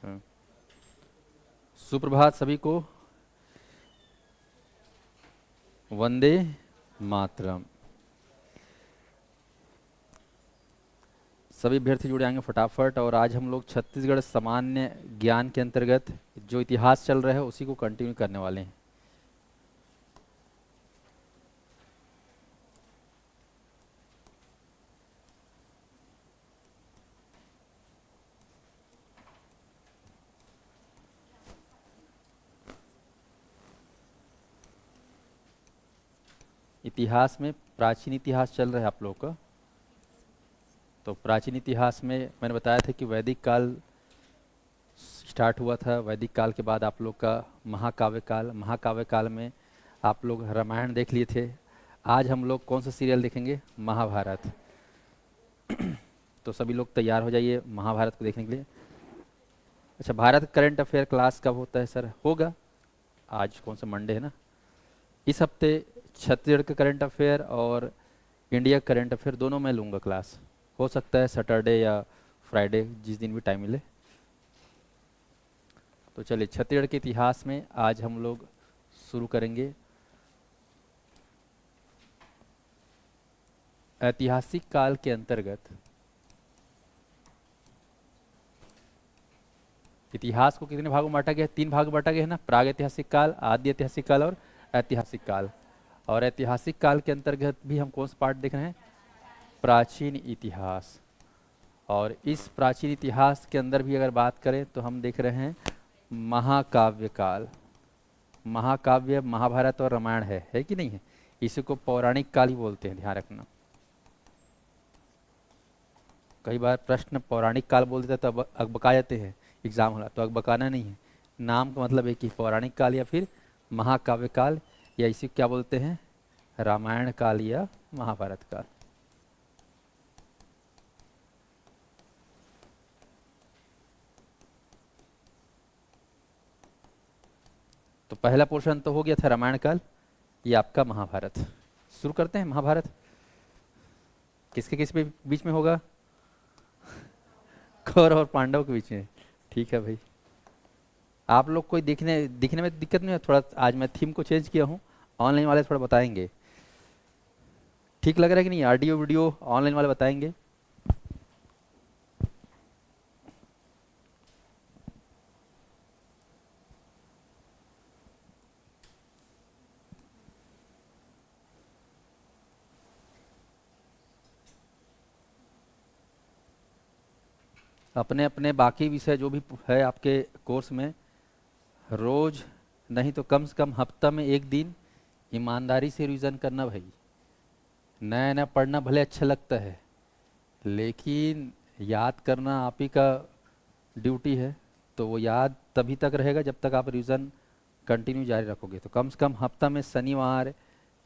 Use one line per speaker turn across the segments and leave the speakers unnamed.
हाँ। सुप्रभात सभी को। वंदे मातरम। सभी अभ्यर्थी जुड़े आएंगे फटाफट। और आज हम लोग छत्तीसगढ़ सामान्य ज्ञान के अंतर्गत जो इतिहास चल रहा है उसी को कंटिन्यू करने वाले हैं। इतिहास में प्राचीन इतिहास चल रहा है आप लोगों का। तो प्राचीन इतिहास में मैंने बताया था कि वैदिक काल स्टार्ट हुआ था। वैदिक काल के बाद आप लोग का महाकाव्य काल। महाकाव्य काल में आप लोग रामायण देख लिए थे। आज हम लोग कौन सा सीरियल देखेंगे? महाभारत। तो सभी लोग तैयार हो जाइए महाभारत को देखने के लिए। अच्छा, भारत करंट अफेयर क्लास कब होता है सर? होगा आज, कौन सा मंडे है ना, इस हफ्ते छत्तीसगढ़ का करंट अफेयर और इंडिया करंट अफेयर दोनों मैं लूँगा क्लास। हो सकता है सैटरडे या फ्राइडे, जिस दिन भी टाइम मिले। तो चलिए, छत्तीसगढ़ के इतिहास में आज हम लोग शुरू करेंगे। ऐतिहासिक काल के अंतर्गत इतिहास को कितने भागों में बांटा गया है? 3 भाग में बांटा गया है ना, प्राग ऐतिहासिक काल, आदि ऐतिहासिक काल और ऐतिहासिक काल। और ऐतिहासिक काल के अंतर्गत भी हम कौन सा पार्ट देख रहे हैं? प्राचीन इतिहास। और इस प्राचीन इतिहास के अंदर भी अगर बात करें तो हम देख रहे हैं महाकाव्य काल। महाकाव्य महाभारत और रामायण है कि नहीं है? इसी को पौराणिक काल ही बोलते हैं, ध्यान रखना। कई बार प्रश्न पौराणिक काल बोल देता तो अकबका जाते हैं एग्जाम होला, तो अकबकाना नहीं है। नाम का मतलब एक ही, पौराणिक काल या फिर महाकाव्य काल, या इसी को क्या बोलते हैं? रामायण काल या महाभारत काल। तो पहला पोर्शन तो हो गया था रामायण काल, ये आपका महाभारत। शुरू करते हैं महाभारत। किसके किस बीच में होगा? कौरव और पांडव के बीच में। ठीक है भाई। आप लोग कोई दिखने में दिक्कत नहीं है? थोड़ा आज मैं थीम को चेंज किया हूँ, ऑनलाइन वाले थोड़ा बताएंगे। ठीक लग रहा है कि नहीं? ऑडियो वीडियो ऑनलाइन वाले बताएंगे। अपने अपने बाकी विषय जो भी है आपके कोर्स में, रोज नहीं तो कम से कम हफ्ता में एक दिन ईमानदारी से रिवीजन करना भाई। नया नया पढ़ना भले अच्छा लगता है, लेकिन याद करना आप ही का ड्यूटी है। तो वो याद तभी तक रहेगा जब तक आप रिवीजन कंटिन्यू जारी रखोगे। तो कम से कम हफ्ता में शनिवार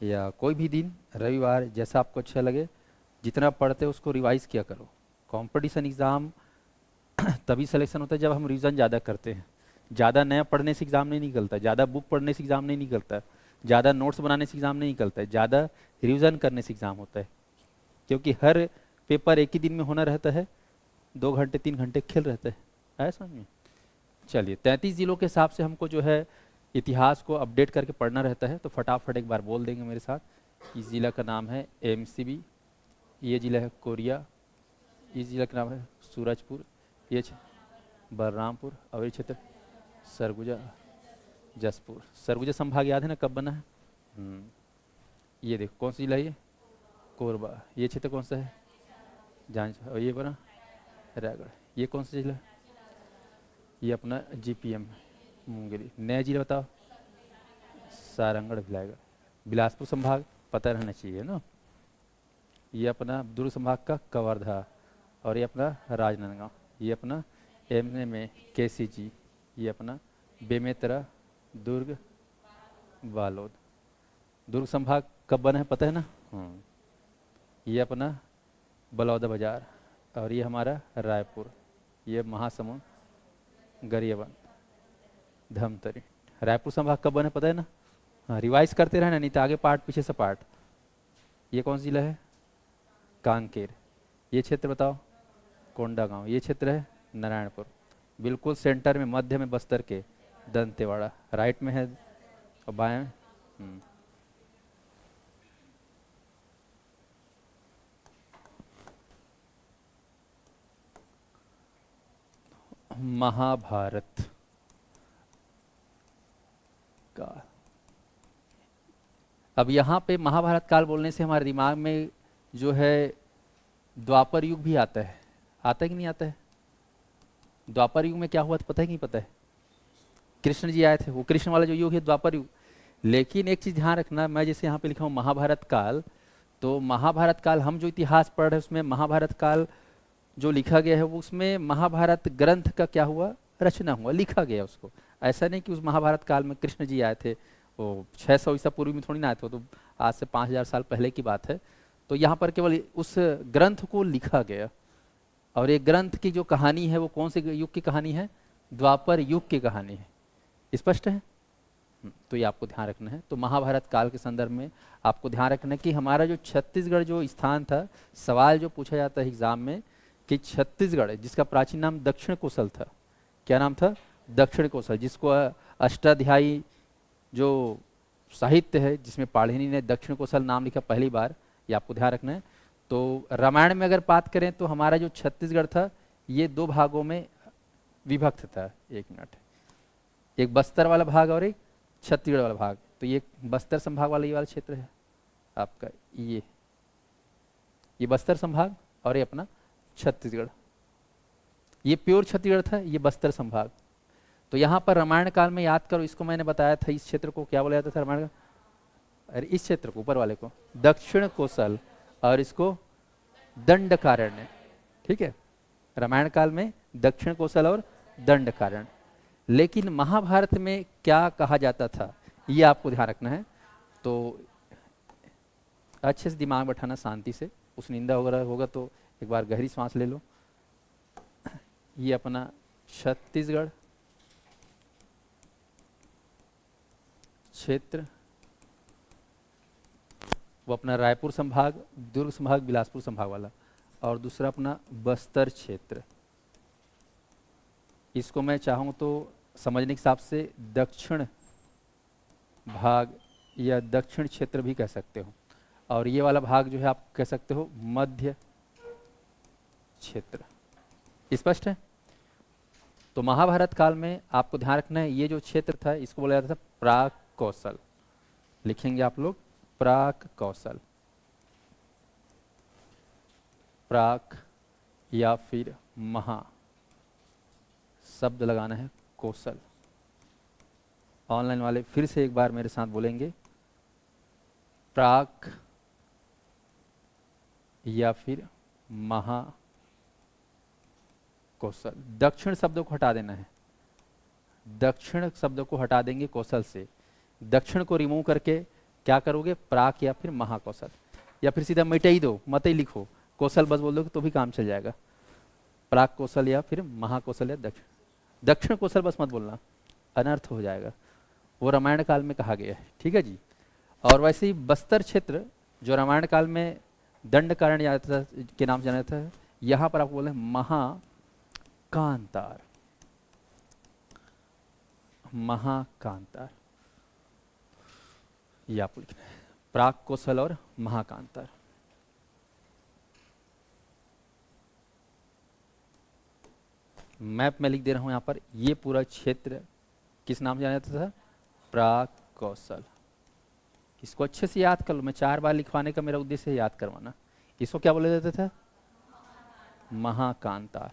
या कोई भी दिन, रविवार, जैसा आपको अच्छा लगे, जितना पढ़ते हो उसको रिवाइज किया करो। कंपटीशन एग्ज़ाम तभी सिलेक्शन होता है जब हम रिवीजन ज़्यादा करते हैं। ज़्यादा नया पढ़ने से एग्ज़ाम नहीं निकलता, ज़्यादा बुक पढ़ने से एग्ज़ाम नहीं निकलता, ज़्यादा नोट्स बनाने से एग्ज़ाम नहीं निकलता है, ज़्यादा रिवीजन करने से एग्ज़ाम होता है। क्योंकि हर पेपर एक ही दिन में होना रहता है, 2 घंटे 3 घंटे खेल रहता है समझ में। चलिए, 33 जिलों के हिसाब से हमको जो है इतिहास को अपडेट करके पढ़ना रहता है। तो फटाफट एक बार बोल देंगे मेरे साथ। इस जिला का नाम है एमसीबी, ये जिला है कोरिया, इस जिला का नाम है सूरजपुर, ये बलरामपुर, और ये क्षेत्र सरगुजा जसपुर। सरगुजा संभाग याद है ना कब बना है? ये देखो कौन सा जिला है? ये कोरबा। ये क्षेत्र कौन सा है? जांच। और ये बना रायगढ़। ये कौन सा जिला? ये अपना जीपीएम मुंगेली। नया जिला बताओ? सारंगढ़ भिलाईगढ़। बिलासपुर संभाग पता रहना चाहिए ना। ये अपना दुर्ग संभाग का कवर्धा, और ये अपना राजनांदगांव। ये अपना एमए में केसीजी। ये अपना बेमेतरा, दुर्ग, बालोद। दुर्ग संभाग कब बना है पता है ना? ये अपना बलौदा बाजार, और ये हमारा रायपुर। ये महासमुंद, गरियाबंद, धमतरी। रायपुर संभाग कब बना है पता है ना? हाँ, रिवाइज करते रहना, नहीं तो आगे पार्ट पीछे से पार्ट। ये कौन सा जिला है? कांकेर। ये क्षेत्र बताओ? कोंडागांव। ये क्षेत्र है नारायणपुर। बिल्कुल सेंटर में, मध्य में बस्तर के दंतेवाड़ा, राइट में है और बाएं में। महाभारत का, अब यहाँ पे महाभारत काल बोलने से हमारे दिमाग में जो है द्वापर युग भी आता है। आता है कि नहीं आता है? द्वापर युग में क्या हुआ था पता है कि नहीं पता है? कृष्ण जी आए थे, वो कृष्ण वाला जो युग है द्वापर युग। लेकिन एक चीज ध्यान रखना, मैं जैसे यहाँ पे लिखा हूँ महाभारत काल, तो महाभारत काल हम जो इतिहास पढ़ रहे हैं उसमें महाभारत काल जो लिखा गया है वो उसमें महाभारत ग्रंथ का क्या हुआ, रचना हुआ, लिखा गया उसको। ऐसा नहीं कि उस महाभारत काल में कृष्ण जी आए थे, वो 600 ईसा पूर्व में थोड़ी ना आए थे, तो आज से 5000 साल पहले की बात है। तो यहाँ पर केवल उस ग्रंथ को लिखा गया, और ये ग्रंथ की जो कहानी है वो कौन से युग की कहानी है? द्वापर युग की कहानी है। स्पष्ट है? तो ये आपको ध्यान रखना है। तो महाभारत काल के संदर्भ में आपको ध्यान रखना है कि हमारा जो छत्तीसगढ़ जो स्थान था, सवाल जो पूछा जाता है एग्जाम में कि छत्तीसगढ़ जिसका प्राचीन नाम दक्षिण कोसल था, क्या नाम था? दक्षिण कोसल, जिसको अष्टाध्यायी जो साहित्य है जिसमें पाणिनि ने दक्षिण कोसल नाम लिखा पहली बार, ये आपको ध्यान रखना है। तो रामायण में अगर बात करें तो हमारा जो छत्तीसगढ़ था ये 2 भागों में विभक्त था। एक मिनट, एक बस्तर वाला भाग और एक छत्तीसगढ़ वाला भाग। तो ये बस्तर संभाग वाला ये वाला क्षेत्र है आपका, ये बस्तर संभाग, और ये अपना छत्तीसगढ़, ये प्योर छत्तीसगढ़ था, ये बस्तर संभाग। तो यहाँ पर रामायण काल में याद करो, इसको मैंने बताया था, इस क्षेत्र को क्या बोला जाता था रामायण का? अरे इस क्षेत्र को, ऊपर वाले को दक्षिण कोसल, और इसको दंडकारण्य। ठीक है, रामायण काल में दक्षिण कोसल और दंडकारण्य। लेकिन महाभारत में क्या कहा जाता था ये आपको ध्यान रखना है। तो अच्छे से दिमाग बैठाना शांति से, उस निंदा वगैरह होगा तो एक बार गहरी सांस ले लो। ये अपना छत्तीसगढ़ क्षेत्र, वो अपना रायपुर संभाग, दुर्ग संभाग, बिलासपुर संभाग वाला, और दूसरा अपना बस्तर क्षेत्र। इसको मैं चाहूँ तो समझने के हिसाब से दक्षिण भाग या दक्षिण क्षेत्र भी कह सकते हो, और ये वाला भाग जो है आप कह सकते हो मध्य क्षेत्र। स्पष्ट है? तो महाभारत काल में आपको ध्यान रखना है, ये जो क्षेत्र था इसको बोला जाता था प्राक कौशल। लिखेंगे आप लोग प्राक कौशल, प्राक या फिर महा शब्द लगाना है कौशल। ऑनलाइन वाले फिर से एक बार मेरे साथ बोलेंगे, प्राक या फिर महा कौशल। दक्षिण शब्दों को हटा देना है, दक्षिण शब्दों को हटा देंगे कौशल से, दक्षिण को रिमूव करके क्या करोगे? प्राक या फिर महाकौशल, या फिर सीधा मिटा ही दो, मत ही लिखो, कौशल बस बोल दो तो भी काम चल जाएगा। प्राक कौशल या फिर महाकौशल या दक्षिण, दक्षिण कौशल बस मत बोलना, अनर्थ हो जाएगा। वो रामायण काल में कहा गया है। ठीक है जी। और वैसे ही बस्तर क्षेत्र जो रामायण काल में दंडकारण्य के नाम जाना जाता है, यहाँ पर आपको बोले महाकांतार, महाकांतार, ये आपको लिखना है, प्राक कौशल और महाकांतार। मैप में लिख दे रहा हूं यहाँ पर, ये पूरा क्षेत्र किस नाम से जाना जाता था? प्राक कौशल। इसको अच्छे से याद कर लो, मैं 4 बार लिखवाने का मेरा उद्देश्य है याद करवाना। इसको क्या बोला जाता था? महाकांतार।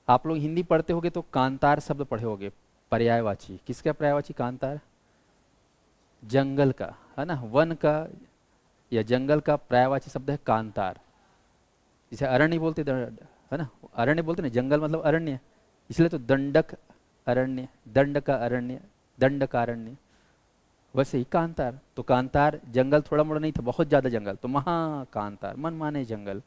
आप लोग हिंदी पढ़ते होगे तो कांतार शब्द पढ़े होगे, पर्यायवाची। किसका पर्यायवाची? कांतार, जंगल का, है ना, वन का या जंगल का पर्यायवाची शब्द है कांतार। जिसे अरण्य बोलते है ना, अरण्य बोलते ना, जंगल मतलब अरण्य, इसलिए तो दंडक अरण्य, दंड का अरण्य, दंड का अरण्य। वैसे ही कांतार, तो कांतार जंगल थोड़ा मोड़ा नहीं था, बहुत ज्यादा जंगल, तो महाकांतार, मन माने जंगल,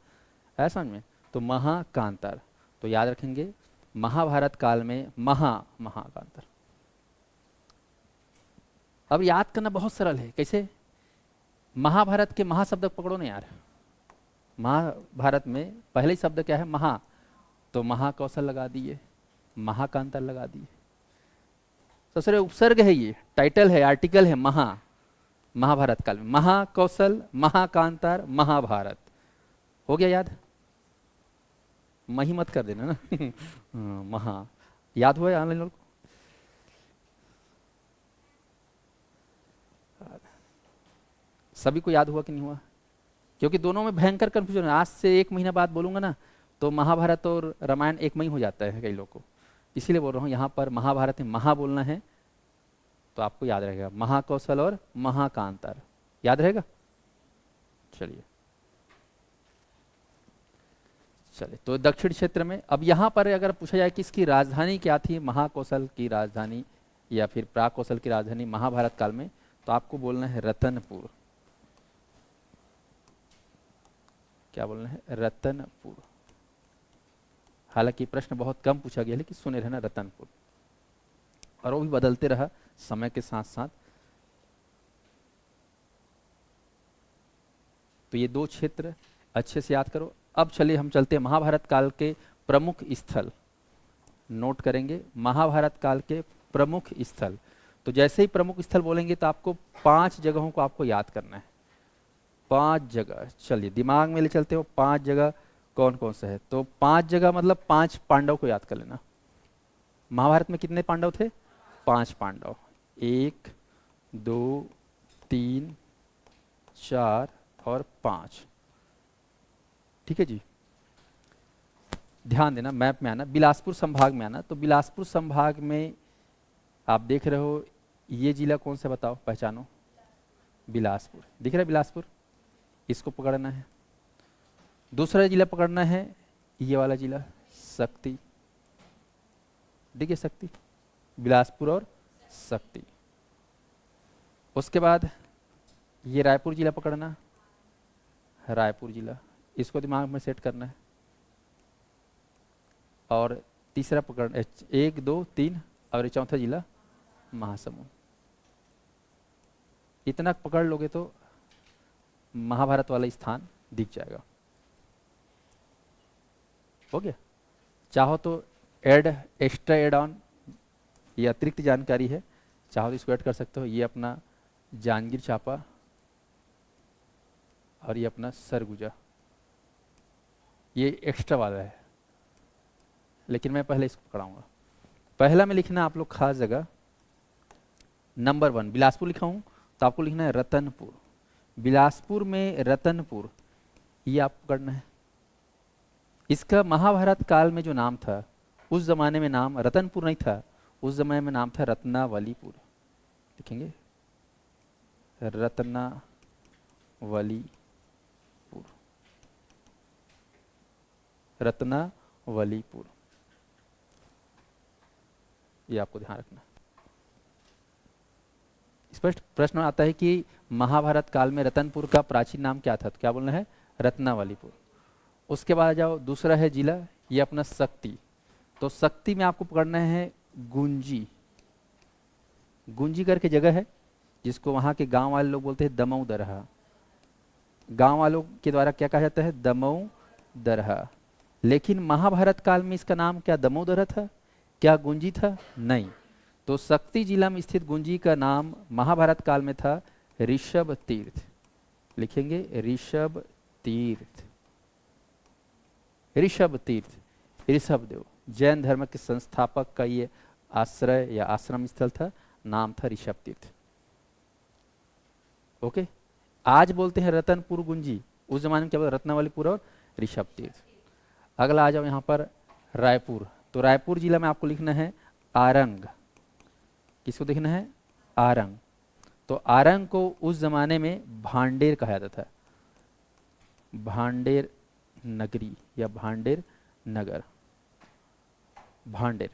है समझ में? तो महाकांतार। तो याद रखेंगे महाभारत काल में महाकांतार। अब याद करना बहुत सरल है, कैसे? महाभारत के महाशब्द पकड़ो ना यार। महाभारत में पहले शब्द क्या है? महा, तो महाकौशल लगा दिए, महाकांतार लगा दिए। सबसे उपसर्ग है, ये टाइटल है, आर्टिकल है, महाभारत काल में महाकौशल, महाकांतार, महाभारत। हो गया याद? मही मत कर देना ना महा याद हुआ ऑनलाइन लोग? सभी को याद हुआ कि नहीं हुआ? क्योंकि दोनों में भयंकर कंफ्यूजन है। आज से 1 महीना बाद बोलूंगा ना तो महाभारत और रामायण एक में ही हो जाता है कई लोग को, इसीलिए बोल रहा हूँ। यहाँ पर महाभारत में महा बोलना है तो आपको याद रहेगा, महाकौशल और महाकांतार, याद रहेगा। चलिए तो दक्षिण क्षेत्र में, अब यहाँ पर अगर पूछा जाए कि इसकी राजधानी क्या थी, महाकौशल की राजधानी या फिर प्राकौशल की राजधानी महाभारत काल में, तो आपको बोलना है रतनपुर। क्या बोलना है? रतनपुर। हालांकि प्रश्न बहुत कम पूछा गया, लेकिन सुने रहना रतनपुर, और वो भी बदलते रहा समय के साथ साथ। तो ये 2 क्षेत्र अच्छे से याद करो। अब चलिए हम चलते हैं महाभारत काल के प्रमुख स्थल, नोट करेंगे महाभारत काल के प्रमुख स्थल। तो जैसे ही प्रमुख स्थल बोलेंगे तो आपको 5 जगहों को आपको याद करना है, 5 जगह। चलिए दिमाग में ले चलते हो, 5 जगह कौन कौन सा है। तो 5 जगह मतलब 5 पांडव को याद कर लेना। महाभारत में कितने पांडव थे? 5 पांडव, 1 2 3 4 और 5। ठीक है जी, ध्यान देना, मैप में आना, बिलासपुर संभाग में आना। तो बिलासपुर संभाग में आप देख रहे हो, ये जिला कौन सा बताओ, पहचानो? बिलासपुर, दिख रहा है बिलासपुर, इसको पकड़ना है। दूसरा जिला पकड़ना है ये वाला जिला, शक्ति, देखिए शक्ति, बिलासपुर और शक्ति। उसके बाद ये रायपुर जिला पकड़ना, रायपुर जिला, इसको दिमाग में सेट करना है। और तीसरा पकड़ना, 1 2 3, और चौथा जिला महासमुंद। इतना पकड़ लोगे तो महाभारत वाला स्थान दिख जाएगा। हो गया? चाहो तो एक्स्ट्रा एड ऑन, ये अतिरिक्त जानकारी है, चाहो तो इसको ऐड कर सकते हो। ये अपना जांजगीर चांपा और ये अपना सरगुजा, ये एक्स्ट्रा वाला है, लेकिन मैं पहले इसको पकड़ाऊंगा। पहला में लिखना आप लोग खास जगह, नंबर 1 बिलासपुर लिखा हूं तो आपको लिखना है रतनपुर। बिलासपुर में रतनपुर, ये आपको करना है। इसका महाभारत काल में जो नाम था, उस जमाने में नाम रतनपुर नहीं था, उस जमाने में नाम था रत्नावलीपुर। लिखेंगे रत्नावलीपुर, रत्नावलीपुर, ये आपको ध्यान रखना। स्पष्ट प्रश्न आता है कि महाभारत काल में रतनपुर का प्राचीन नाम क्या था, तो क्या बोलना है? रत्नावलीपुर। उसके बाद जाओ, दूसरा है जिला, ये अपना शक्ति। तो शक्ति में आपको पकड़ना है गुंजी, गुंजी करके जगह है, जिसको वहां के गांव वाले लोग बोलते हैं दमऊ दरहा। गांव वालों के द्वारा क्या कहा जाता है? दमऊ दरहा। लेकिन महाभारत काल में इसका नाम क्या दमऊ दरहा था, क्या गुंजी था? नहीं। तो शक्ति जिला में स्थित गुंजी का नाम महाभारत काल में था ऋषभ तीर्थ। लिखेंगे ऋषभ तीर्थ, ऋषभ तीर्थ, ऋषभ देव, जैन धर्म के संस्थापक का ये आश्रय या आश्रम स्थल था, नाम था ऋषभ तीर्थ। ओके, आज बोलते हैं रतनपुर गुंजी, उस जमाने में क्या बोलते? रत्नावलीपुर और ऋषभ तीर्थ। अगला आ जाओ यहाँ पर रायपुर। तो रायपुर जिला में आपको लिखना है आरंग। किसको देखना है? आरंग। तो आरंग को उस जमाने में भांडेर कहा जाता था, भांडेर नगरी या भांडेर नगर। भांडेर,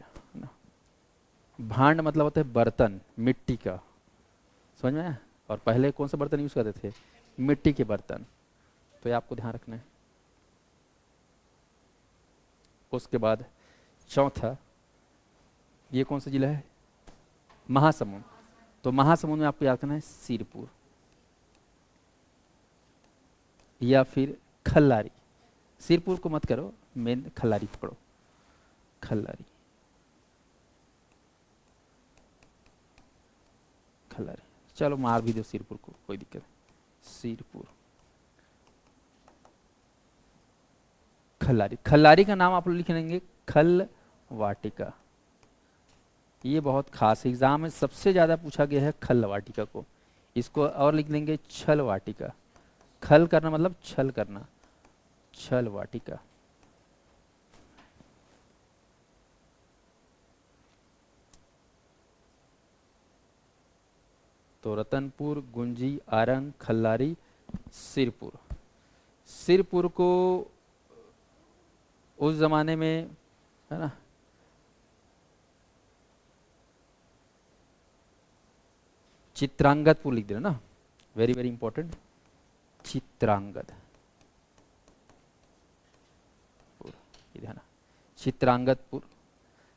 भांड मतलब होता है बर्तन, मिट्टी का, समझ में आया? और पहले कौन सा बर्तन यूज करते थे? मिट्टी के बर्तन। तो ये आपको ध्यान रखना है। उसके बाद चौथा, ये कौन सा जिला है? महासमुंद। तो महासमुंद में आपको याद करना है सिरपुर या फिर खल्लारी। सिरपुर को मत करो, मेन खल्लारी पकड़ो। खल्लारी, खल्लारी, चलो मार भी दो सिरपुर को, कोई दिक्कत नहीं। सिरपुर, खल्लारी। खल्लारी का नाम आप लोग लिख लेंगे खल वाटिका। ये बहुत खास एग्जाम में सबसे ज्यादा पूछा गया है खल वाटिका को। इसको और लिख लेंगे छल वाटिका। खल करना मतलब छल करना, छल वाटिका। तो रतनपुर, गुंजी, आरंग, खल्लारी, सिरपुर। सिरपुर को उस जमाने में, है ना, चित्रांगदपुर लिख देना ना, वेरी वेरी इंपॉर्टेंट, चित्रांगद, ध्यान, चित्रांगदपुर।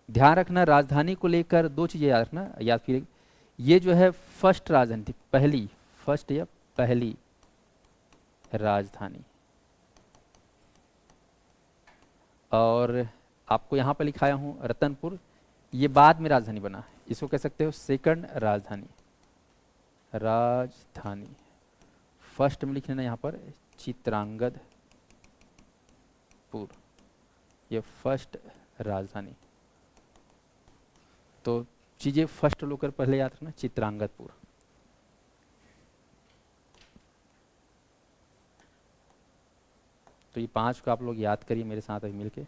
ध्यान रखना राजधानी को लेकर दो चीजें याद रखना, याद फिर ये जो है फर्स्ट राजधानी थी, पहली, फर्स्ट या पहली राजधानी। और आपको यहां पर लिखाया हूं रतनपुर, ये बाद में राजधानी बना, इसको कह सकते हो सेकंड राजधानी, राजधानी। फर्स्ट में लिख लेना यहां पर चित्रांगदपुर, ये फर्स्ट राजधानी। तो चीजें फर्स्ट लोकर पहले याद रखना, चित्रांगदपुर। तो ये 5 को आप लोग याद करिए मेरे साथ अभी मिलके।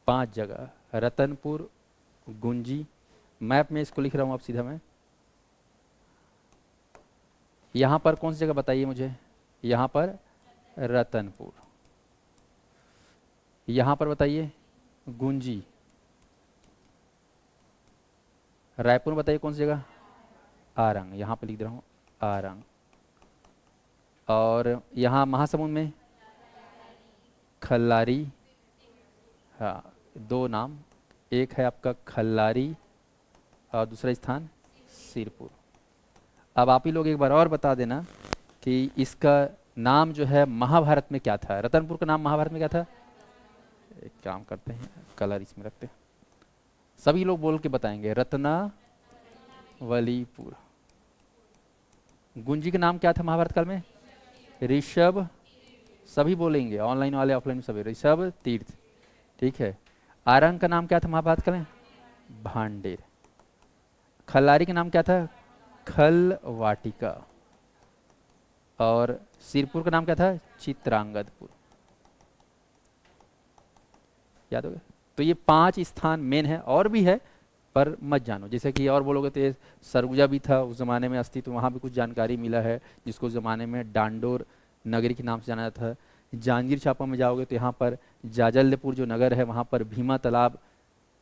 5 जगह, रतनपुर, गुंजी, मैप में इसको लिख रहा हूं अब सीधा मैं। यहां पर कौन सी जगह बताइए मुझे, यहां पर रतनपुर, यहां पर बताइए गुंजी, रायपुर में बताइए कौन सी जगह, आरंग, यहां पर लिख दे रहा हूं आरंग। और यहां महासमुंद में खल्लारी, हाँ 2 नाम, एक है आपका खल्लारी और दूसरा स्थान सिरपुर। अब आप ही लोग एक बार और बता देना कि इसका नाम जो है महाभारत में क्या था, रतनपुर का नाम महाभारत में क्या था। एक काम करते हैं, कलर इसमें रखते हैं, सभी लोग बोल के बताएंगे, रत्नावलीपुर। गुंजी का नाम क्या था महाभारत काल में, ऋषभ, सभी बोलेंगे, ऑनलाइन वाले ऑफलाइन सभी, ऋषभ तीर्थ, ठीक है। आरंग का नाम क्या था महाभारत काल में, भांडेर। खल्लारी का नाम क्या था, खल वाटिका। और सिरपुर का नाम क्या था, चित्रांगदपुर। याद हो गया। तो ये 5 स्थान मेन है, और भी है पर मत जानो, जैसे कि और बोलोगे तो ये सरगुजा भी था उस जमाने में अस्तित्व, वहाँ भी कुछ जानकारी मिला है, जिसको उस जमाने में डांडोर नगरी के नाम से जाना जाता था। जांजगीर चांपा में जाओगे तो यहाँ पर जाजल्यपुर जो नगर है वहाँ पर भीमा तालाब,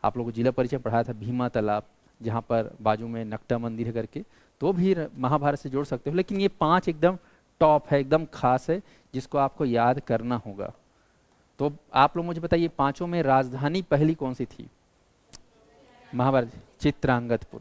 आप लोगों को जिला परिचय पढ़ाया था, भीमा तालाब, जहाँ पर बाजू में नकटा मंदिर है करके, तो भी महाभारत से जोड़ सकते हो। लेकिन ये 5 एकदम टॉप है, एकदम खास है, जिसको आपको याद करना होगा। तो आप लोग मुझे बताइए 5 में राजधानी पहली कौन सी थी महाभारत, चित्रांगदपुर,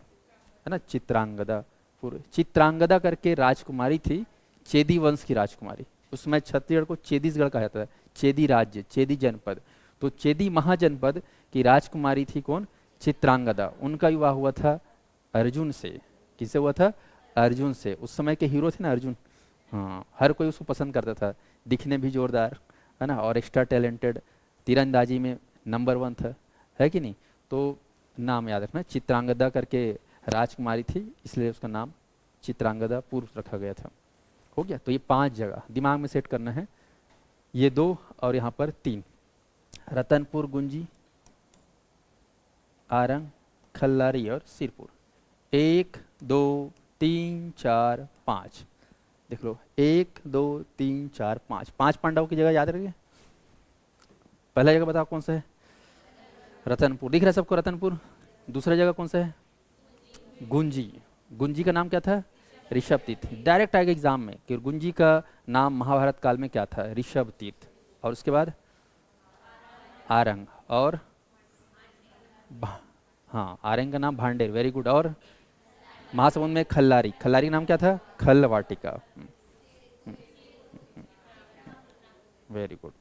है ना, चित्रांगदापुर। चित्रांगदा करके राजकुमारी थी, चेदी वंश की राजकुमारी। उस समय छत्तीसगढ़ को चेदीसगढ़ कहा जाता है, चेदी राज्य, चेदी जनपद। तो चेदी महाजनपद की राजकुमारी थी कौन, चित्रांगदा। उनका विवाह हुआ था अर्जुन से। किससे हुआ था, अर्जुन से। उस समय के हीरो थे ना अर्जुन, हाँ, हर कोई उसको पसंद करता था, दिखने भी जोरदार, है ना, और एक्स्ट्रा टैलेंटेड, तीरंदाजी में नंबर 1 था, है कि नहीं। तो नाम याद रखना, चित्रांगदा करके राजकुमारी थी, इसलिए उसका नाम चित्रांगदा पूर्व रखा गया था। हो गया। तो ये 5 जगह दिमाग में सेट करना है, ये 2 और यहाँ पर 3, रतनपुर, गुंजी, आरंग, खल्लारी और सिरपुर। 1 2 3 4 5, देख लो, 1 2 3 4 5, 5 पांडवों की जगह याद रखिए। पहला जगह बताओ कौन सा है, रतनपुर, दिख रहा है सबको रतनपुर। दूसरा जगह कौन सा है, गुंजी। गुंजी का नाम क्या था, ऋषभ तीर्थ। डायरेक्ट आएगा एग्जाम में कि गुंजी का नाम महाभारत काल में क्या था, ऋषभ तीर्थ। और उसके बाद आरंग, और हाँ, आरंग का नाम भांडेर, वेरी गुड। और महासमुंद में खल्लारी, खल्लारी का नाम क्या था, खल वाटिका, वेरी गुड।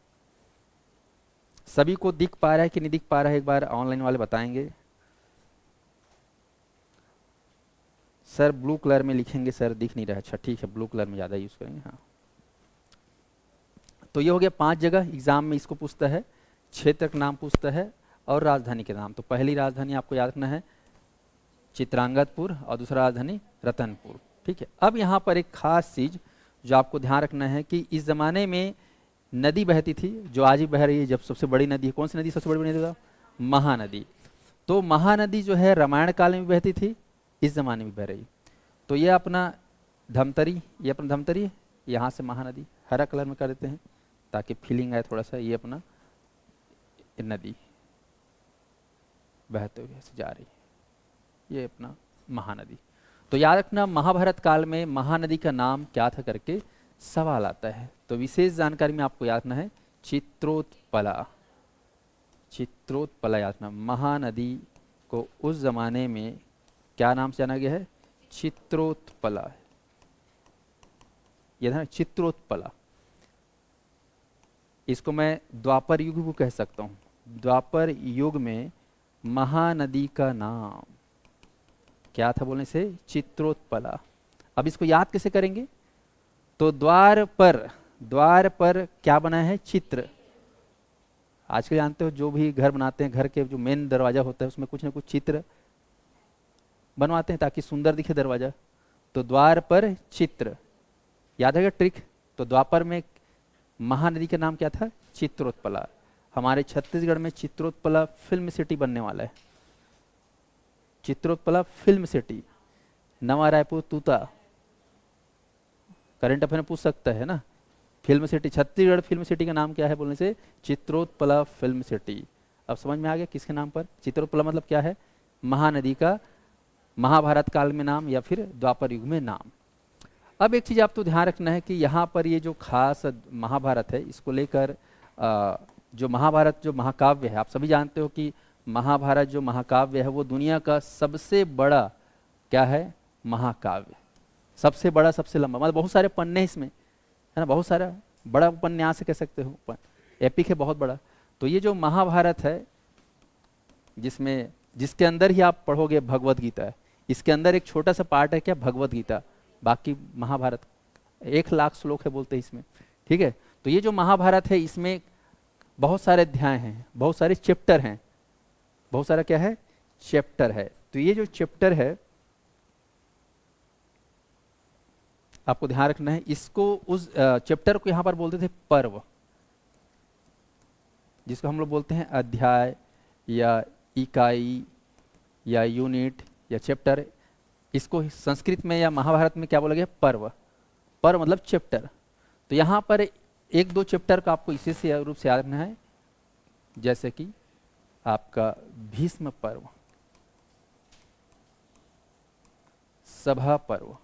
सभी को दिख पा रहा है कि नहीं दिख पा रहा है, एक बार ऑनलाइन वाले बताएंगे। सर ब्लू कलर में लिखेंगे, सर दिख नहीं रहा। अच्छा ठीक है, ब्लू कलर में ज़्यादा यूज़ करेंगे। हाँ, तो ये हो गया 5 जगह एग्जाम में इसको पूछता है, क्षेत्र का नाम पूछता है और राजधानी के नाम। तो पहली राजधानी आपको याद रखना है चित्रांगदपुर और दूसरा राजधानी रतनपुर। ठीक है, अब यहाँ पर एक खास चीज़ जो आपको ध्यान रखना है कि इस ज़माने में नदी बहती थी, जो आज भी बह रही है। जब सबसे बड़ी नदी है, कौन सी नदी सबसे बड़ी नदी था? महानदी। तो महानदी जो है रामायण काल में भी बहती थी, इस ज़माने में बह रही। तो ये अपना धमतरी, ये अपना धमतरी, यहाँ से महानदी हरा कलर में कर देते हैं ताकि फीलिंग आए थोड़ा सा। ये अपना नदी बहते हुए ऐसे जा रही है, ये अपना महानदी। तो याद रखना महाभारत काल में महानदी का नाम क्या था करके सवाल आता है। तो विशेष जानकारी में आपको याद रखना है चित्रोत्पला। चित्रोत्पला याद रखना। महानदी को उस जमाने में क्या नाम से जाना गया है? चित्रोत्पला। यह है चित्रोत्पला। इसको मैं द्वापर युग भी कह सकता हूँ। द्वापर युग में महानदी का नाम क्या था बोलने से? चित्रोत्पला। अब इसको याद कैसे करेंगे? तो द्वार पर क्या बना है? चित्र। आजकल जानते हो जो भी घर बनाते हैं, घर के जो मेन दरवाजा होता है उसमें कुछ ना कुछ चित्र बनवाते हैं ताकि सुंदर दिखे दरवाजा। तो द्वार पर चित्र, याद है ट्रिक? तो द्वापर में महानदी का नाम क्या था? चित्रोत्पला। हमारे छत्तीसगढ़ में चित्रोत्पला फिल्म सिटी बनने वाला है। चित्रोत्पला फिल्म सिटी, नवा रायपुर तूता, करंट अफेयर में पूछ सकता है ना। Film city, Chhattisgarh film city का नाम क्या है बोलने से? Chitrotpala film city. अब समझ में आ गया किसके नाम पर? चित्रोत्पला मतलब क्या है? महानदी का महाभारत काल में नाम या फिर द्वापर युग में नाम। अब एक चीज आप तो ध्यान रखना है कि यहाँ पर ये जो खास महाभारत है, इसको लेकर जो महाभारत जो महाकाव्य है, आप सभी जानते हो कि महाभारत जो महाकाव्य है वो दुनिया का सबसे बड़ा क्या है? महाकाव्य। सबसे बड़ा, सबसे लंबा, मतलब बहुत सारे पन्ने इसमें है ना, बहुत सारा बड़ा उपन्यास कह सकते हो, एपिक है बहुत बड़ा। तो ये जो महाभारत है जिसके अंदर ही आप पढ़ोगे भगवत गीता है, इसके अंदर एक छोटा सा पार्ट है क्या? भगवत गीता। बाकी महाभारत 1,00,000 श्लोक है बोलते हैं इसमें। ठीक है, तो ये जो महाभारत है इसमें बहुत सारे अध्याय हैं, बहुत सारे चैप्टर हैं, बहुत सारा क्या है? चैप्टर है। तो ये जो चैप्टर है आपको ध्यान रखना है, इसको उस चैप्टर को यहां पर बोलते थे पर्व, जिसको हम लोग बोलते हैं अध्याय या इकाई या यूनिट या चैप्टर। इसको संस्कृत में या महाभारत में क्या बोला गया? पर्व। पर्व मतलब चैप्टर। तो यहाँ पर 1-2 चैप्टर का आपको इसी से रूप से याद रखना है, जैसे कि आपका भीष्म पर्व, सभा पर्व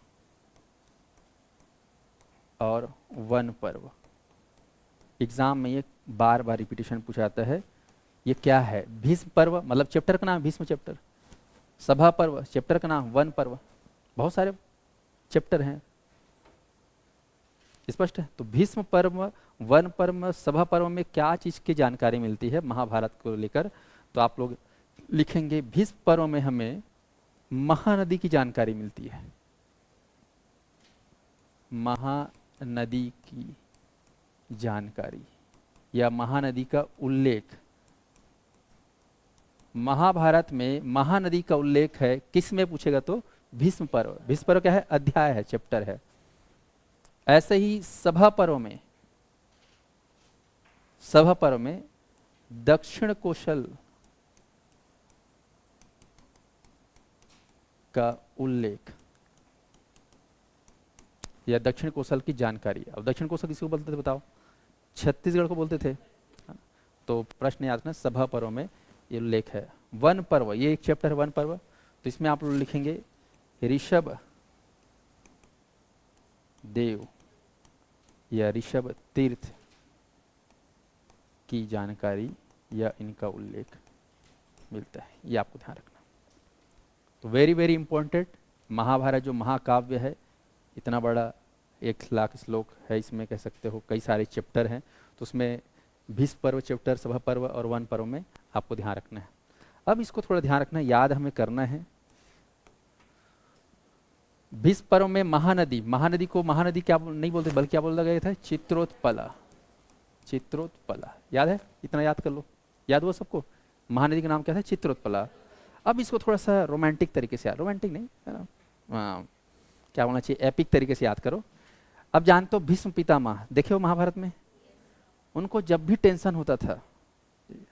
और वन पर्व। एग्जाम में ये बार बार रिपीटेशन पूछा जाता है। ये क्या है? भीष्म पर्व मतलब चैप्टर का नाम भीष्म चैप्टर, सभा पर्व चैप्टर का नाम वन पर्व, बहुत सारे चैप्टर हैं। स्पष्ट है? तो भीष्म पर्व, वन पर्व, सभा पर्व में क्या चीज की जानकारी मिलती है महाभारत को लेकर? तो आप लोग लिखेंगे भीष्म पर्व में हमें महानदी की जानकारी मिलती है। महानदी की जानकारी या महानदी का उल्लेख। महाभारत में महानदी का उल्लेख है किस में पूछेगा? तो भीष्म पर्व। भीष्म पर्व क्या है? अध्याय है, चैप्टर है। ऐसे ही सभा पर्व में दक्षिण कौशल का उल्लेख या दक्षिण कौशल की जानकारी। अब दक्षिण कौशल किसको बोलते थे बताओ? छत्तीसगढ़ को बोलते थे। तो प्रश्न याद रखना, सभा पर्व में ये उल्लेख है। वन पर्व, ये एक चैप्टर है वन पर्व। तो इसमें आप लोग लिखेंगे ऋषभ देव या ऋषभ तीर्थ की जानकारी या इनका उल्लेख मिलता है। ये आपको ध्यान रखना। तो वेरी वेरी इंपॉर्टेंट। महाभारत जो महाकाव्य है, इतना बड़ा 1,00,000 श्लोक है इसमें, कह सकते हो कई सारे चैप्टर हैं। तो उसमें भीष्म पर्व, च्यवटर, सभा पर्व और वन पर्व में आपको ध्यान रखना है। अब इसको थोड़ा ध्यान रखना है, याद हमें करना है। भीष्म पर्व में महानदी, महानदी को महानदी क्या नहीं बोलते बल्कि क्या बोला गया था, चित्रोत्पला। चित्रोत्पला याद है, इतना याद कर लो। याद हुआ सबको? महानदी का नाम क्या था? चित्रोत्पला। अब इसको थोड़ा सा रोमांटिक तरीके से याद, रोमांटिक नहीं है ना, क्या होना चाहिए, एपिक तरीके से याद करो। अब जानते हो भीष्म पितामह देखे हो महाभारत में, उनको जब भी टेंशन होता था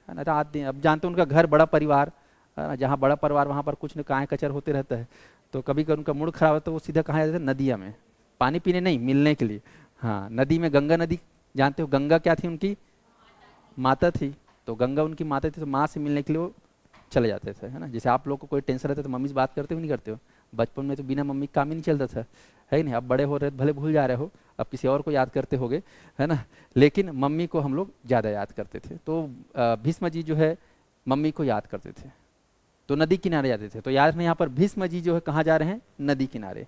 है ना, रात दिन, अब जानते हो उनका घर बड़ा परिवार है ना, जहाँ बड़ा परिवार वहाँ पर कुछ न काए कचर होते रहता है, तो कभी कभी उनका मूड खराब होता है तो वो सीधा कहाँ जाते थे, नदिया में, पानी पीने नहीं, मिलने के लिए। हाँ, नदी में, गंगा नदी जानते हो, गंगा क्या थी उनकी माता थी, तो गंगा उनकी माता थी, तो माँ से मिलने के लिए वो चले जाते थे, है ना। जैसे आप लोग को कोई टेंशन रहता है तो मम्मी से बात करते हो नहीं करते हो? बचपन में तो बिना मम्मी काम ही नहीं चलता था, है नहीं। अब बड़े हो रहे, भले भूल जा रहे हो, अब किसी और को याद करते होगे, है ना, लेकिन मम्मी को हम लोग ज़्यादा याद करते थे। तो भीष्म जी जो है मम्मी को याद करते थे, तो नदी किनारे जाते थे। तो याद रखना, यहाँ पर भीष्म जी जो है कहाँ जा रहे हैं, नदी किनारे।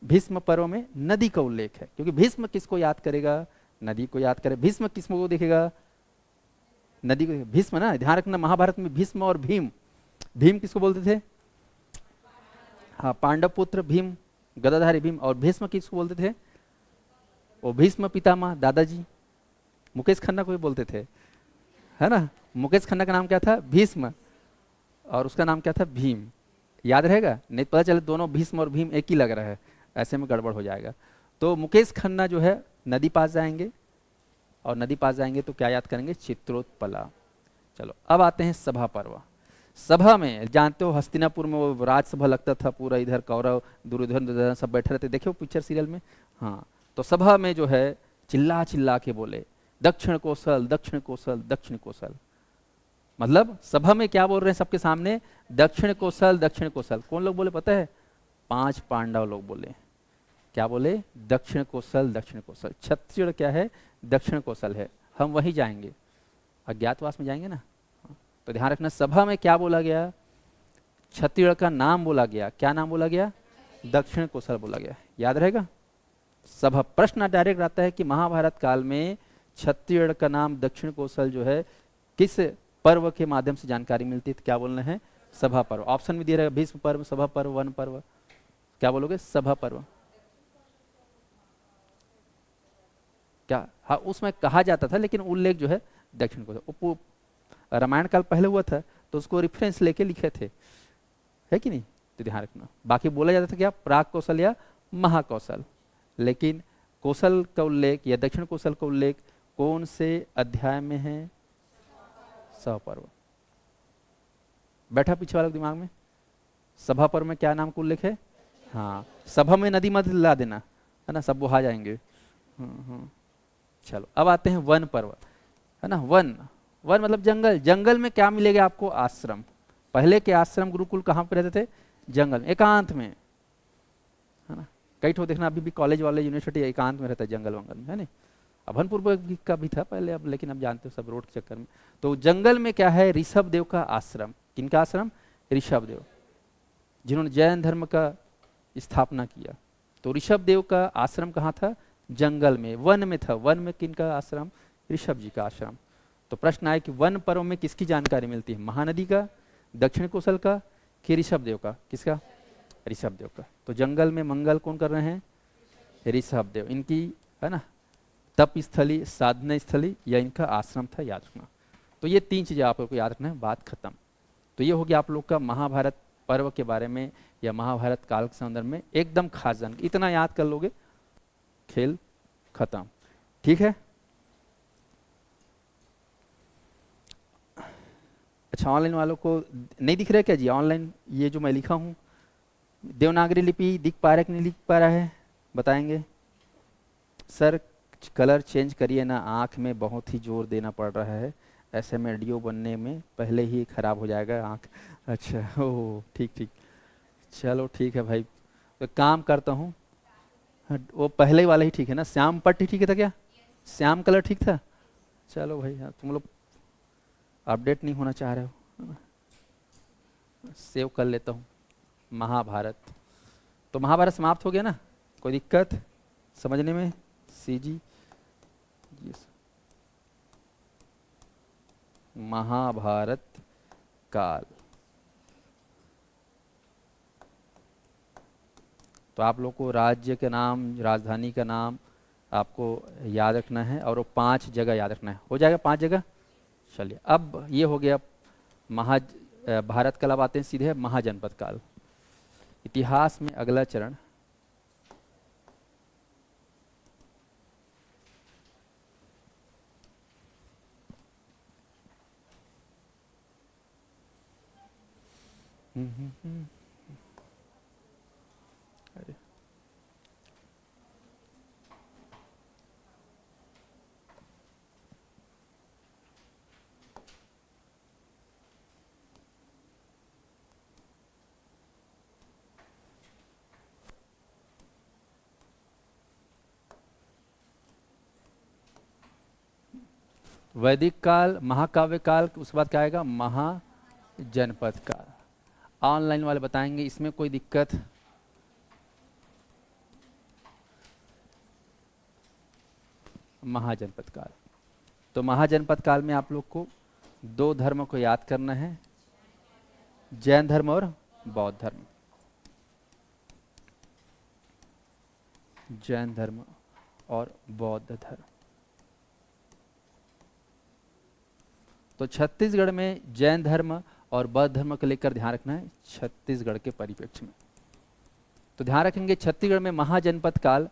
भीष्म पर्व में नदी का उल्लेख है, क्योंकि भीष्म किसको याद करेगा, नदी को याद करे। भीष्म किसको देखेगा, नदी को। भीष्म ना, ध्यान रखना, महाभारत में भीष्म और भीम, भीम किसको बोलते थे, हाँ, पांडव पुत्र भीम, गदाधारी भीम। और भीष्म किसको बोलते थे, वो भीष्म पितामह, दादाजी। मुकेश खन्ना को भी बोलते थे, है ना। मुकेश खन्ना का नाम क्या था, भीष्म, और उसका नाम क्या था, भीम। याद रहेगा, नहीं पता चले दोनों भीष्म और भीम एक ही लग रहा है, ऐसे में गड़बड़ हो जाएगा। तो मुकेश खन्ना जो है नदी पास जाएंगे, और नदी पास जाएंगे तो क्या याद करेंगे, चित्रोत्पला। चलो अब आते हैं सभा पर्व। सभा में जानते हो हस्तिनापुर में वो राजसभा लगता था, पूरा इधर कौरव दुर्योधन सब बैठे रहते, देखो पिक्चर सीरियल में। हाँ, तो सभा में जो है चिल्ला चिल्ला के बोले, दक्षिण कौशल, दक्षिण कौशल, दक्षिण कौशल। मतलब सभा में क्या बोल रहे हैं सबके सामने, दक्षिण कौशल, दक्षिण कौशल। कौन लोग बोले पता है, 5 पांडव लोग बोले। क्या बोले, दक्षिण कौशल, दक्षिण कौशल। छत्तीसगढ़ क्या है, दक्षिण कौशल है, हम वहीं जाएंगे, अज्ञातवास में जाएंगे ना। तो ध्यान रखना, सभा में क्या बोला गया, छत्तीसगढ़ का नाम बोला गया। क्या नाम बोला गया, दक्षिण कौशल बोला गया। याद रहेगा, सभा प्रश्न डायरेक्ट आता है कि महाभारत काल में छत्तीसगढ़ का नाम दक्षिण कौशल जो है किस पर्व के माध्यम से जानकारी मिलती है, तो क्या बोलना है, सभा पर्व। ऑप्शन भी दिया रहेगा, भीष्म पर्व, सभा पर्व, वन पर्व। क्या बोलोगे, सभा पर्व। क्या, हाँ, उसमें कहा जाता था, लेकिन उल्लेख जो है दक्षिण कौशल। रामायण काल पहले हुआ था तो उसको रेफरेंस लेके लिखे थे, है कि नहीं, तो ध्यान रखना। बाकी बोला जाता था क्या, प्राग कौशल या महाकौशल, लेकिन कौशल का उल्लेख या दक्षिण कौशल का उल्लेख कौन से अध्याय में है, सभापर्व। बैठा पीछे वाले दिमाग में, सभा पर्व में क्या नाम का उल्लेख है, हाँ, सभा में नदी मत ला देना, है ना, सब वहा जाएंगे। चलो अब आते हैं वन पर्व, है ना। वन, वन मतलब जंगल। जंगल में क्या मिलेगा आपको, आश्रम। पहले के आश्रम गुरुकुल कहाँ पे रहते थे, जंगल में, एकांत में, है ना। कई ठो देखना अभी भी कॉलेज वाले यूनिवर्सिटी एकांत में रहता है, जंगल वंगल में, है नहीं। अभनपुर का भी था पहले, अब लेकिन अब जानते हो सब रोड के चक्कर में। तो जंगल में क्या है, ऋषभ देव का आश्रम। किनका आश्रम, ऋषभ देव, जिन्होंने जैन धर्म का स्थापना किया। तो ऋषभ देव का आश्रम कहाँ था, जंगल में, वन में था। वन में किनका आश्रम, ऋषभ जी का आश्रम। तो प्रश्न आए कि वन पर्व में किसकी जानकारी मिलती है, महानदी का, दक्षिण कौशल का, कि ऋषभ देव का। किसका, ऋषभ देव का। तो जंगल में मंगल कौन कर रहे हैं, ऋषभ देव। इनकी, है ना, तप स्थली, साधना स्थली या इनका आश्रम था, याद रखना। तो ये 3 चीजें आप लोग को याद रखना है, बात खत्म। तो ये हो गया आप लोग का महाभारत पर्व के बारे में या महाभारत काल के संदर्भ में एकदम खास जानकारी। इतना याद कर लोगे, खेल खत्म, ठीक है। अच्छा, ऑनलाइन वालों को नहीं दिख रहा है क्या जी, ऑनलाइन ये जो मैं लिखा हूँ देवनागरी लिपि दिख पा रहा है कि नहीं दिख पा रहा है, बताएंगे। सर कलर चेंज करिए ना, आँख में बहुत ही जोर देना पड़ रहा है, ऐसे में ऑडियो बनने में पहले ही खराब हो जाएगा आँख। अच्छा, ओह ठीक ठीक, चलो ठीक है भाई, तो काम करता हूँ। वो पहले वाला ही ठीक है ना, श्याम पट्टी ठीक था क्या, श्याम कलर ठीक था। चलो भाई, हाँ, तुम लोग अपडेट नहीं होना चाह रहे हो, सेव कर लेता हूँ। महाभारत, तो महाभारत समाप्त हो गया ना, कोई दिक्कत समझने में, सी जी। महाभारत काल। तो आप लोग को राज्य के नाम, राजधानी का नाम आपको याद रखना है और वो 5 जगह याद रखना है। हो जाएगा 5 जगह। चलिए, अब ये हो गया भारत काल। अब आते हैं सीधे महाजनपद काल। इतिहास में अगला चरण अरे वैदिक काल, महाकाव्य काल, उसके बाद क्या आएगा? महाजनपद काल। ऑनलाइन वाले बताएंगे, इसमें कोई दिक्कत? महाजनपद काल। तो महाजनपद काल में आप लोग को 2 धर्म को याद करना है, जैन धर्म और बौद्ध धर्म। जैन धर्म और बौद्ध धर्म। तो छत्तीसगढ़ में जैन धर्म और बौद्ध धर्म को लेकर ध्यान रखना है छत्तीसगढ़ के परिप्रेक्ष्य में। तो ध्यान रखेंगे छत्तीसगढ़ में महाजनपद काल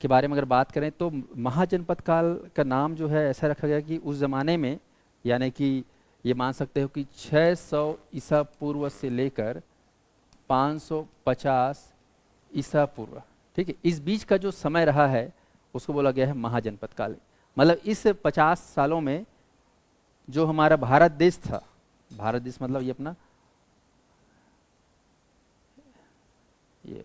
के बारे में अगर बात करें तो महाजनपद काल का नाम जो है ऐसा रखा गया कि उस ज़माने में, यानी कि ये मान सकते हो कि 600 ईसा पूर्व से लेकर 550 ईसा पूर्व, ठीक है, इस बीच का जो समय रहा है उसको बोला गया है महाजनपद काल। मतलब इस 50 सालों में जो हमारा भारत देश था, भारत देश मतलब ये अपना ये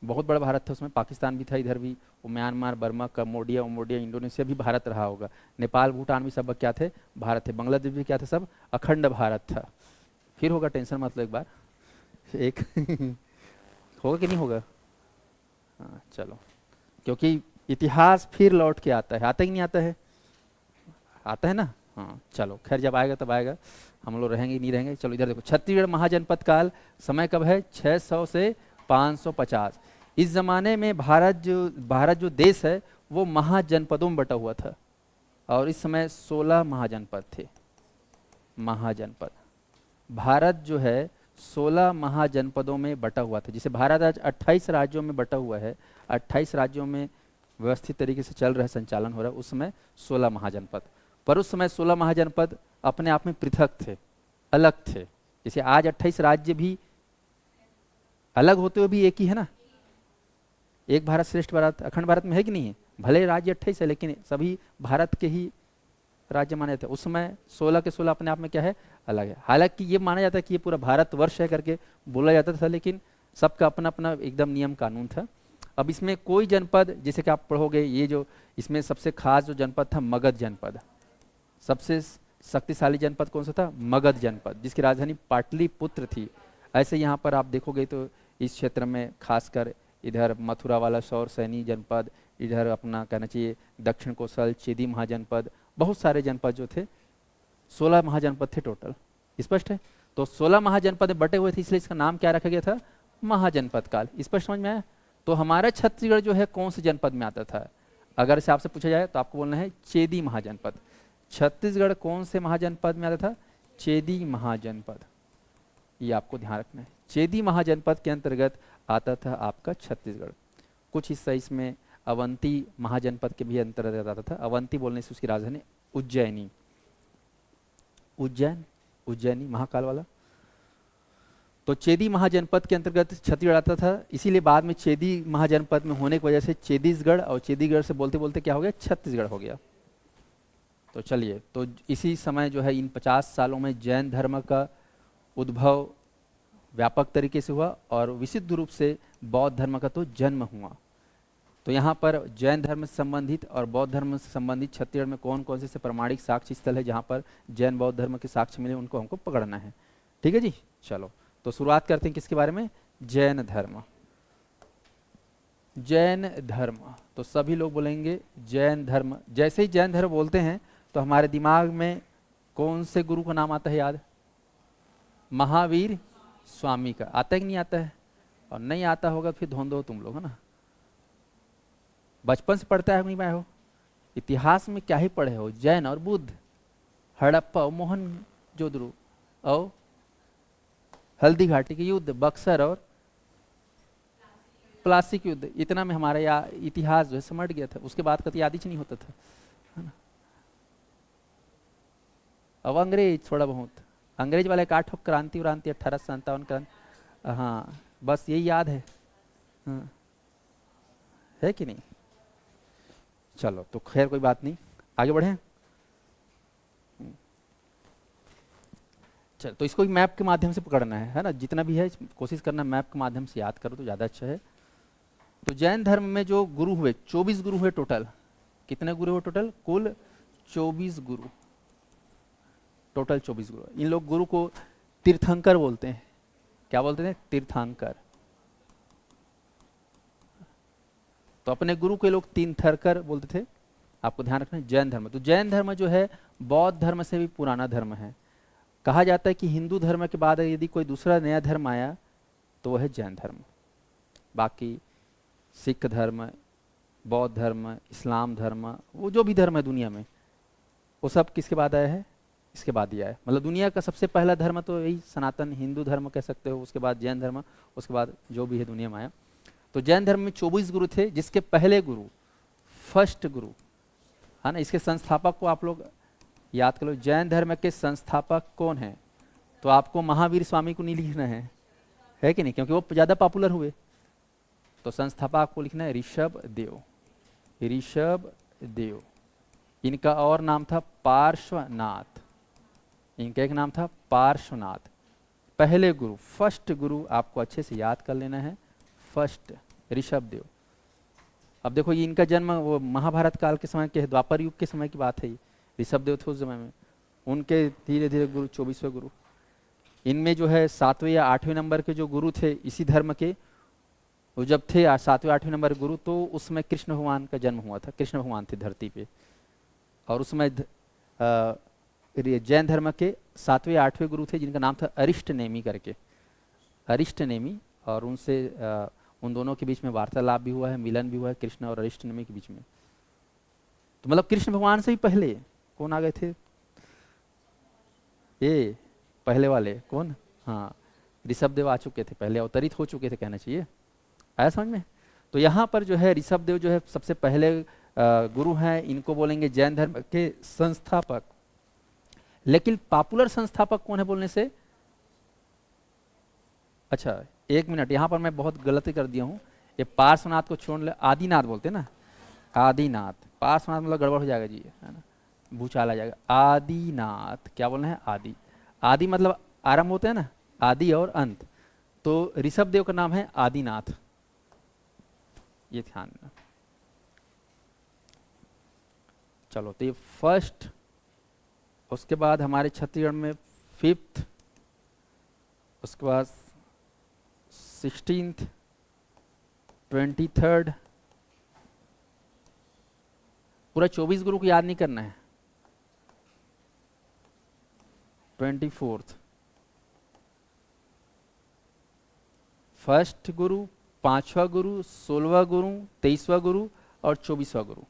बहुत बड़ा भारत था, उसमें पाकिस्तान भी था, इधर भी म्यांमार, बर्मा, कम्बोडिया, इंडोनेशिया भी भारत रहा होगा, नेपाल, भूटान भी सब क्या थे? भारत थे, बांग्लादेश भी क्या था? सब अखंड भारत था। फिर होगा, टेंशन मतलब एक बार एक होगा कि नहीं होगा? हाँ चलो, क्योंकि इतिहास फिर लौट के आता है, आता ही नहीं आता है? आता है ना? हाँ चलो, खैर जब आएगा तब आएगा, हम लोग रहेंगे नहीं रहेंगे। चलो इधर देखो, छत्तीसगढ़ महाजनपद काल समय कब है? 600 से 550। इस जमाने में भारत जो देश है वो महाजनपदों में बटा हुआ था और इस समय 16 महाजनपद थे। महाजनपद, भारत जो है 16 महाजनपदों में बटा हुआ था। जिसे भारत आज 28 राज्यों में बटा हुआ है, 28 राज्यों में व्यवस्थित तरीके से चल रहा है, संचालन हो रहा है। उस समय 16 महाजनपद, पर उस समय 16 महाजनपद अपने आप में पृथक थे, अलग थे। जैसे आज 28 राज्य भी अलग होते हुए भी एक ही है ना, एक भारत श्रेष्ठ भारत, अखंड भारत में है कि नहीं है? भले राज्य 28 है लेकिन सभी भारत के ही राज्य माने जाते हैं। उस समय 16 के 16 अपने आप में क्या है? अलग है। हालांकि ये माना जाता है कि ये पूरा भारत वर्ष है करके बोला जाता था, लेकिन सबका अपना अपना एकदम नियम कानून था। अब इसमें कोई जनपद, जैसे कि आप पढ़ोगे, ये जो इसमें सबसे खास जो जनपद था मगध जनपद। सबसे शक्तिशाली जनपद कौन सा था? मगध जनपद, जिसकी राजधानी पाटलिपुत्र थी। ऐसे यहाँ पर आप देखोगे तो इस क्षेत्र में खासकर इधर मथुरा वाला शौर सैनी जनपद, इधर अपना कहना चाहिए दक्षिण कोसल, चेदी महाजनपद, बहुत सारे जनपद जो थे, 16 महाजनपद थे टोटल। स्पष्ट है? तो 16 महाजनपद बटे हुए थे, इसलिए इसका नाम क्या रखा गया था? महाजनपद काल। स्पष्ट समझ में आया? तो हमारा छत्तीसगढ़ जो है कौन से जनपद में आता था? अगर इसे आपसे पूछा जाए तो आपको बोलना है चेदी महाजनपद। छत्तीसगढ़ कौन से महाजनपद में आता था? चेदी महाजनपद। ये आपको ध्यान रखना है, चेदी महाजनपद के अंतर्गत आता था आपका छत्तीसगढ़। कुछ हिस्सा इसमें अवंती महाजनपद के भी अंतर्गत आता था। अवंती बोलने से उसकी राजधानी उज्जैनी, उज्जैनी महाकाल वाला। तो चेदी महाजनपद के अंतर्गत छत्तीसगढ़ आता था, इसीलिए बाद में चेदी महाजनपद में होने की वजह से चेदीसगढ़, और चेदीगढ़ से बोलते बोलते क्या हो गया? छत्तीसगढ़ हो गया। तो चलिए, तो इसी समय जो है इन 50 सालों में जैन धर्म का उद्भव व्यापक तरीके से हुआ और विशुद्ध रूप से बौद्ध धर्म का तो जन्म हुआ। तो यहाँ पर जैन धर्म से संबंधित और बौद्ध धर्म से संबंधित छत्तीसगढ़ में कौन कौन से प्रमाणिक साक्ष्य स्थल है जहाँ पर जैन बौद्ध धर्म के साक्ष्य मिले, उनको हमको पकड़ना है। ठीक है जी, चलो तो शुरुआत करते हैं किसके बारे में? जैन धर्म। जैन धर्म, तो सभी लोग बोलेंगे जैन धर्म। जैसे ही जैन धर्म बोलते हैं तो हमारे दिमाग में कौन से गुरु का नाम आता है याद? महावीर स्वामी का। आता है कि नहीं आता है? और नहीं आता होगा फिर धोंधो तुम लोग, है ना। बचपन से पढ़ता है नहीं पाए हो, इतिहास में क्या ही पढ़े हो? जैन और बुद्ध, हड़प्पा और मोहनजोदड़ो और हल्दी घाटी के युद्ध, बक्सर और प्लासी के युद्ध, इतना में हमारा या इतिहास जो है समझ गया था। उसके बाद का तो याद ही नहीं होता था, है ना। अब अंग्रेज थोड़ा बहुत, अंग्रेज वाले का आठों क्रांति व्रांति 1857 क्रांति, हाँ बस यही याद है, हाँ। है कि नहीं? चलो तो खैर कोई बात नहीं, आगे बढ़े। चल तो इसको मैप के माध्यम से पकड़ना है ना, जितना भी है कोशिश करना मैप के माध्यम से याद करो तो ज़्यादा अच्छा है। तो जैन धर्म में जो गुरु हुए 24 गुरु हुए टोटल। कितने गुरु हुए टोटल? कुल 24 गुरु, टोटल 24 गुरु। इन लोग गुरु को तीर्थंकर बोलते हैं। क्या बोलते हैं? तीर्थंकर। तो अपने गुरु के लोग तीर्थंकर बोलते थे, आपको ध्यान रखना है। जैन धर्म, तो जैन धर्म जो है बौद्ध धर्म से भी पुराना धर्म है। कहा जाता है कि हिंदू धर्म के बाद यदि कोई दूसरा नया धर्म आया तो वह है जैन धर्म। बाकी सिख धर्म, बौद्ध धर्म, इस्लाम धर्म, वो जो भी धर्म है दुनिया में, वो सब किसके बाद आया है? इसके बाद ही आया है। मतलब दुनिया का सबसे पहला धर्म तो यही सनातन हिंदू धर्म कह सकते हो, उसके बाद जैन धर्म, उसके बाद जो भी है दुनिया में आया। तो जैन धर्म में 24 गुरु थे, जिसके पहले गुरु, फर्स्ट गुरु, है ना। इसके संस्थापक को आप लोग याद कर लो। जैन धर्म के संस्थापक कौन है? तो आपको महावीर स्वामी को नहीं लिखना है कि नहीं? क्योंकि वो ज़्यादा पॉपुलर हुए। तो संस्थापक को लिखना है ऋषभ देव। ऋषभ देव, इनका और नाम था पार्श्वनाथ। इनका एक नाम था पार्श्वनाथ। पहले गुरु, फर्स्ट गुरु आपको अच्छे से याद कर लेना है, फर्स्ट ऋषभ देव। अब देखो ये इनका जन्म वो महाभारत काल के समय के, द्वापर युग के समय की बात है। ऋषभ देव थे उस समय में। उनके धीरे धीरे गुरु 24वें गुरु। इनमें जो है 7वें या 8वें नंबर के जो गुरु थे इसी धर्म के, वो जब थे 7वें 8वें नंबर गुरु, तो उसमें कृष्ण भगवान का जन्म हुआ था। कृष्ण भगवान थे धरती पे, और उसमें जैन धर्म के 7वें 8वें गुरु थे जिनका नाम था अरिष्ट नेमी करके, अरिष्ट नेमी। और उनसे उन दोनों के बीच में वार्तालाप भी हुआ है, मिलन भी हुआ है कृष्ण और अरिष्ट नेमी के बीच में। तो मतलब कृष्ण भगवान से भी पहले कौन आ गए थे? ये पहले वाले कौन? हाँ, ऋषभ देव आ चुके थे, पहले अवतरित हो चुके थे कहना चाहिए। आया समझ में? तो यहाँ पर जो है ऋषभ देव जो है सबसे पहले गुरु हैं। इनको बोलेंगे जैन धर्म के संस्थापक। लेकिन पॉपुलर संस्थापक कौन है बोलने से? अच्छा एक मिनट, यहाँ पर मैं बहुत गलती कर दिया हूँ। ये पार्श्वनाथ को छोड़ ले, आदिनाथ बोलते हैं ना, आदिनाथ। पार्श्वनाथ मतलब गड़बड़ हो जाएगा जी, है ना, भूचाल आ जाएगा। आदिनाथ, क्या बोलना है? आदि। आदि मतलब आरंभ होते हैं ना, आदि और अंत। तो ऋषभ देव का नाम है आदिनाथ, ये ध्यान देना। चलो तो ये फर्स्ट, उसके बाद हमारे छत्तीसगढ़ में 5th, उसके बाद 16th, 23rd, पूरा 24 गुरु को याद नहीं करना है। 24th, फर्स्ट गुरु, 5वां गुरु, 16वां गुरु, 23वां गुरु और 24वां गुरु।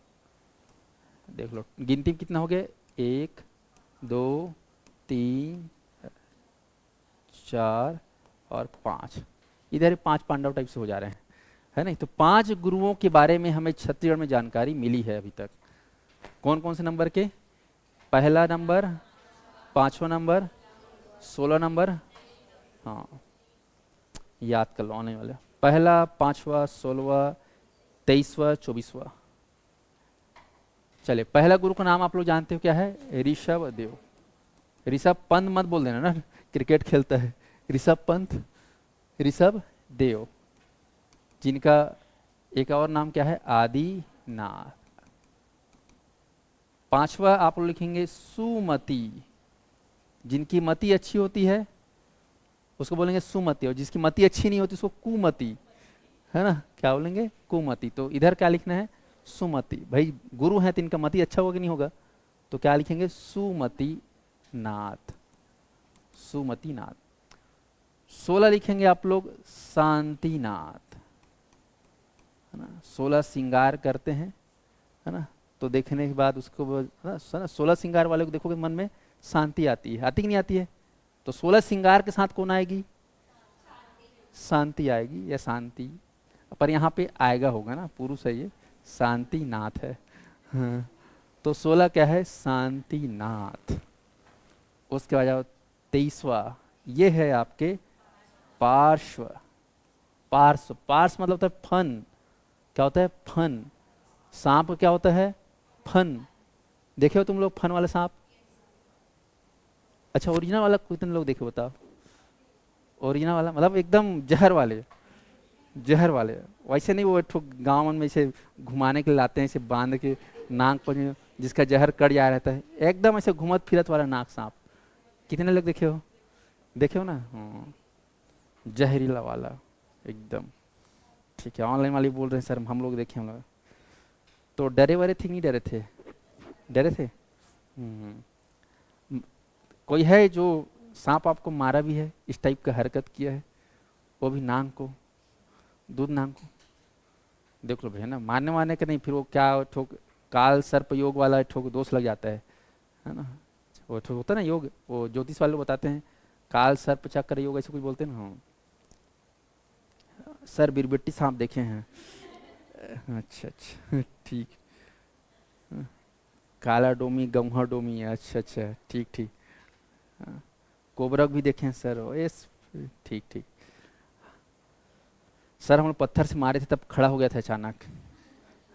देख लो गिनती कितना हो गया? 1 2 3 4 और 5। इधर 5 पांडव टाइप से हो जा रहे हैं, है नहीं? तो 5 गुरुओं के बारे में हमें छत्तीसगढ़ में जानकारी मिली है अभी तक। कौन कौन से नंबर के? पहला नंबर, 5वां नंबर, 16 नंबर, हाँ याद कर लो आने वाले। पहला, 5वां, 16वां, 23वां, 24वां। चले, पहला गुरु का नाम आप लोग जानते हो क्या है? ऋषभ देव। ऋषभ पंत मत बोल देना ना, क्रिकेट खेलता है। ऋषभ पंत, ऋषभ देव, जिनका एक और नाम क्या है? आदिनाथ। 5वां आप लोग लिखेंगे सुमति। जिनकी मति अच्छी होती है उसको बोलेंगे सुमति, और जिसकी मति अच्छी नहीं होती उसको कुमति, है ना, क्या बोलेंगे, कुमति। तो इधर क्या लिखना है, सुमति। भाई गुरु हैं तो इनका मति अच्छा होगा कि नहीं होगा, तो क्या लिखेंगे, सुमति नाथ, सुमति नाथ। 16 लिखेंगे आप लोग शांतिनाथ, है ना। 16 श्रृंगार करते हैं, है ना, तो देखने के बाद उसको है ना 16 श्रृंगार वाले को देखोगे मन में शांति आती है, आती कि नहीं आती है। तो 16 श्रृंगार के साथ कौन आएगी, शांति आएगी या शांति, पर यहाँ पे आएगा होगा ना, पुरुष है ये, शांतिनाथ है। हाँ। तो 16 क्या है, शांतिनाथ। उसके बाद जाओ 23वां, ये है आपके पार्श्व। पार्श्व, पार्श्व मतलब होता है फन। क्या होता है, फन। सांप क्या होता है, फन। देखे हो तुम लोग फन वाला सांप? अच्छा, ओरिजिनल वाला कितने लोग देखे बताओ? ओरिजिनल वाला मतलब एकदम जहर वाले, जहर वाले। वैसे नहीं, वो ठुक गाँव में इसे घुमाने के लिए लाते हैं, इसे बांध के नाक पर, जिसका जहर कट जा रहता है, एकदम ऐसे घुमत फिरत वाला नाक सांप। कितने लोग देखे हो, देखे हो ना? हाँ, जहरीला वाला एकदम। ठीक है, ऑनलाइन वाले बोल रहे हैं सर हम लोग देखे, हम लोग। तो डरे वरे थे नहीं डरे थे? डरे थे। कोई है जो सांप आपको मारा भी है, इस टाइप का हरकत किया है, वो भी नाक को, दूध नाक को? देख लो भैया ना, मारने वारने के नहीं, फिर वो क्या ठोक काल सर्प योग वाला ठोक दोष लग जाता है ना। वो ठोक होता है ना योग, वो ज्योतिष वाले बताते हैं काल सर्प चक्र योग, ऐसे कुछ बोलते हैं ना। हाँ सर बिरबट्टी सांप देखे हैं। अच्छा अच्छा ठीक। काला डोमी, गौहा डोमी, अच्छा अच्छा ठीक ठीक। कोबरक भी देखे हैं सर, यस ठीक ठीक। सर हम पत्थर से मारे थे तब खड़ा हो गया था अचानक।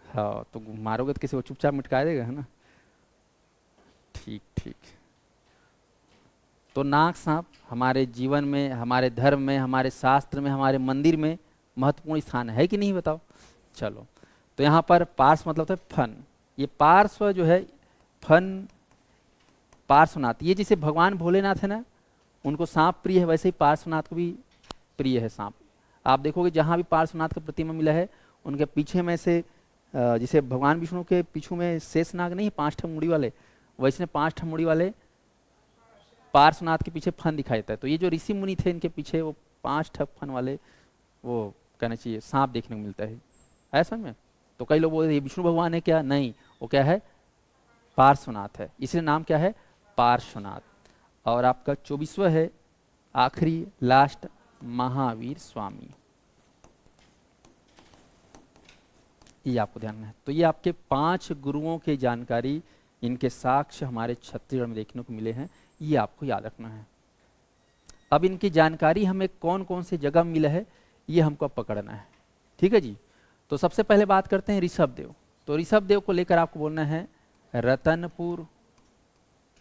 हाँ, तो मारोगे तो किसी को चुपचाप मिटका देगा, है ना। ठीक ठीक। तो नाग सांप हमारे जीवन में, हमारे धर्म में, हमारे शास्त्र में, हमारे मंदिर में महत्वपूर्ण स्थान है कि नहीं, बताओ? चलो, तो यहाँ पर पार्श्व मतलब होता है फन। ये पार्श्व जो है, फन, पार्श्वनाथ, ये जैसे भगवान भोलेनाथ है ना, उनको सांप प्रिय है, वैसे ही पार्श्वनाथ को भी प्रिय है सांप। आप देखोगे जहाँ भी पार्श्वनाथ का प्रतिमा मिला है, उनके पीछे में से जैसे भगवान विष्णु के पीछू में शेषनाग नहीं, 5 ठम मुड़ी वाले, वैसे 5 ठम मुड़ी वाले पार्श्वनाथ के पीछे फन दिखाई देता है। तो ये जो ऋषि मुनि थे, इनके पीछे वो 5 ठप फन वाले, वो कहना चाहिए सांप देखने को मिलता है, ऐसा में। तो कई लोग बोलते हैं ये विष्णु भगवान है क्या, नहीं, वो क्या है, पार्श्वनाथ है, इसलिए नाम क्या है, पार्श्वनाथ। और आपका 24वां है, आखिरी लास्ट, महावीर स्वामी। ये आपको ध्यान में है। तो ये आपके 5 गुरुओं की जानकारी, इनके साक्ष्य हमारे छत्तीसगढ़ में देखने को मिले हैं, ये आपको याद रखना है। अब इनकी जानकारी हमें कौन कौन सी जगह मिला है, ये हमको पकड़ना है, ठीक है जी। तो सबसे पहले बात करते हैं ऋषभ देव। तो ऋषभ देव को लेकर आपको बोलना है रतनपुर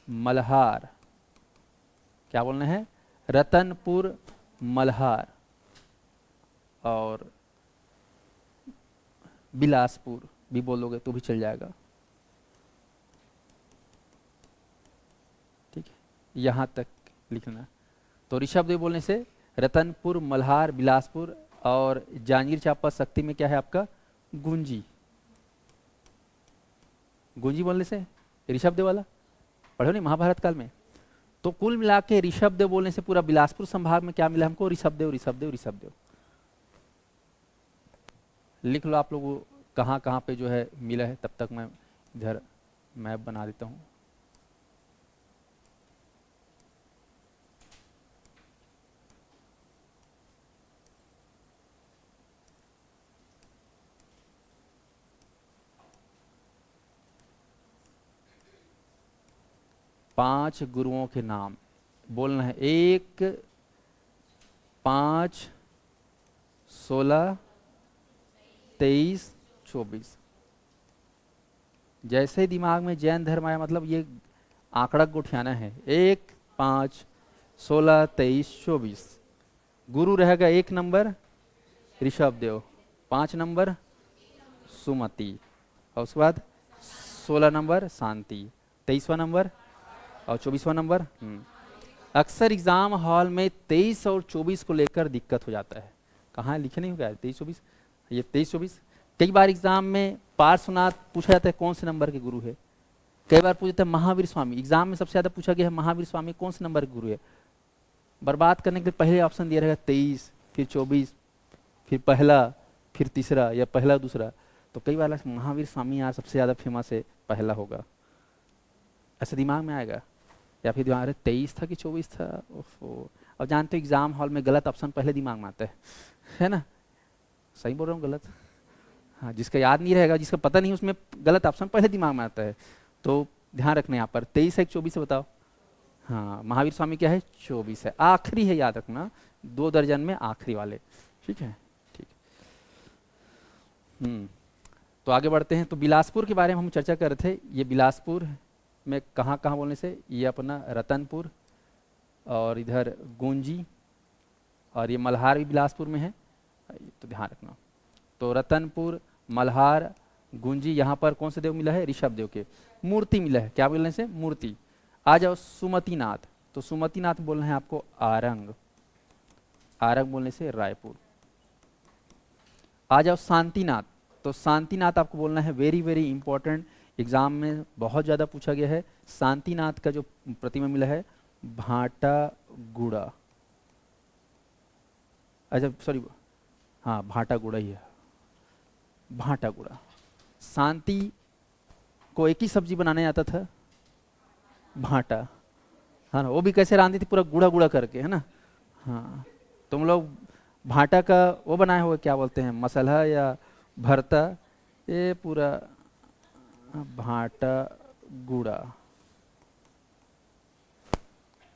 मल्हार। क्या बोलना है, रतनपुर मल्हार और बिलासपुर भी बोलोगे तो भी चल जाएगा, ठीक है, यहां तक लिखना। तो ऋषभ देव बोलने से रतनपुर, मल्हार, बिलासपुर, और जांजगीर चांपा शक्ति में क्या है आपका, गुंजी। गुंजी बोलने से ऋषभ देव वाला पढ़ो नहीं महाभारत काल में। तो कुल मिला के ऋषभ देव बोलने से पूरा बिलासपुर संभाग में क्या मिला हमको, ऋषभ देव, ऋषभ देव, ऋषभ देव। लिख लो आप लोग कहाँ कहाँ पे जो है मिला है, तब तक मैं इधर मैप बना देता हूँ। पांच गुरुओं के नाम बोलना है, 1, 5, 16, 23, 24। जैसे ही दिमाग में जैन धर्म आया, मतलब ये आंकड़ा गुठियाना है, 1, 5, 16, 23, 24। गुरु रहेगा 1 नंबर ऋषभ देव, 5 नंबर सुमति, और उसके बाद 16 नंबर शांति, 23वां नंबर और 24वां नंबर। अक्सर एग्जाम हॉल में 23 और 24 को लेकर दिक्कत हो जाता है। कहाँ लिखे नहीं हो गया 23, 24, ये 23-24। कई बार एग्जाम में पार्श्वनाथ पूछा जाता है कौन से नंबर के गुरु है, कई बार पूछा जाता है महावीर स्वामी। एग्जाम में सबसे ज्यादा पूछा गया है महावीर स्वामी कौन से नंबर के गुरु है। बर्बाद करने के लिए पहले ऑप्शन दिया रहेगा 23, फिर 24, फिर पहला, फिर तीसरा या पहला दूसरा। तो कई बार महावीर स्वामी यार सबसे ज्यादा फेमस है, पहला होगा, ऐसे दिमाग में आएगा। या फिर दिमाग में 23 था कि 24 था। ओफो, अब जानते हो एग्जाम हॉल में गलत ऑप्शन पहले दिमाग में आता है ना? सही बोल रहा हूँ गलत? हाँ, जिसका याद नहीं रहेगा, जिसका पता नहीं उसमें गलत ऑप्शन पहले दिमाग में आता है। तो ध्यान रखना यहाँ पर 23 है कि 24 है बताओ? हाँ, महावीर स्वामी क्या है? 24 है, आखिरी है, याद रखना, 2 दर्जन में आखिरी वाले। ठीक है, ठीक। तो आगे बढ़ते हैं। तो बिलासपुर के बारे में हम चर्चा कर रहे थे। ये बिलासपुर में कहाँ कहाँ बोलने से, ये अपना रतनपुर और इधर गुंजी, और ये मल्हार भी बिलासपुर में है, तो ध्यान रखना। तो रतनपुर, मल्हार, गुंजी, यहाँ पर कौन से देव मिला है? ऋषभ देव के मूर्ति मिला है। क्या बोलने से? मूर्ति। आ जाओ सुमतिनाथ। तो सुमतिनाथ बोलना है आपको आरंग, आरंग बोलने से रायपुर। आ जाओ शांतिनाथ। तो शांतिनाथ आपको बोलना है, वेरी वेरी इंपॉर्टेंट, एग्जाम में बहुत ज्यादा पूछा गया है। शांतिनाथ का जो प्रतिमा मिला है भाटागुड़ा, अच्छा सॉरी, हाँ भाटागुड़ा ही है, भाटागुड़ा। शांति को एक ही सब्जी बनाने आता था, भाटा, हाँ ना, वो भी कैसे रांधती थी? पूरा गुड़ा गुड़ा करके, है ना? हाँ, तुम लोग भाटा का वो बनाए हुए क्या बोलते हैं, मसाला या भरता? ये पूरा भाटा गुड़ा,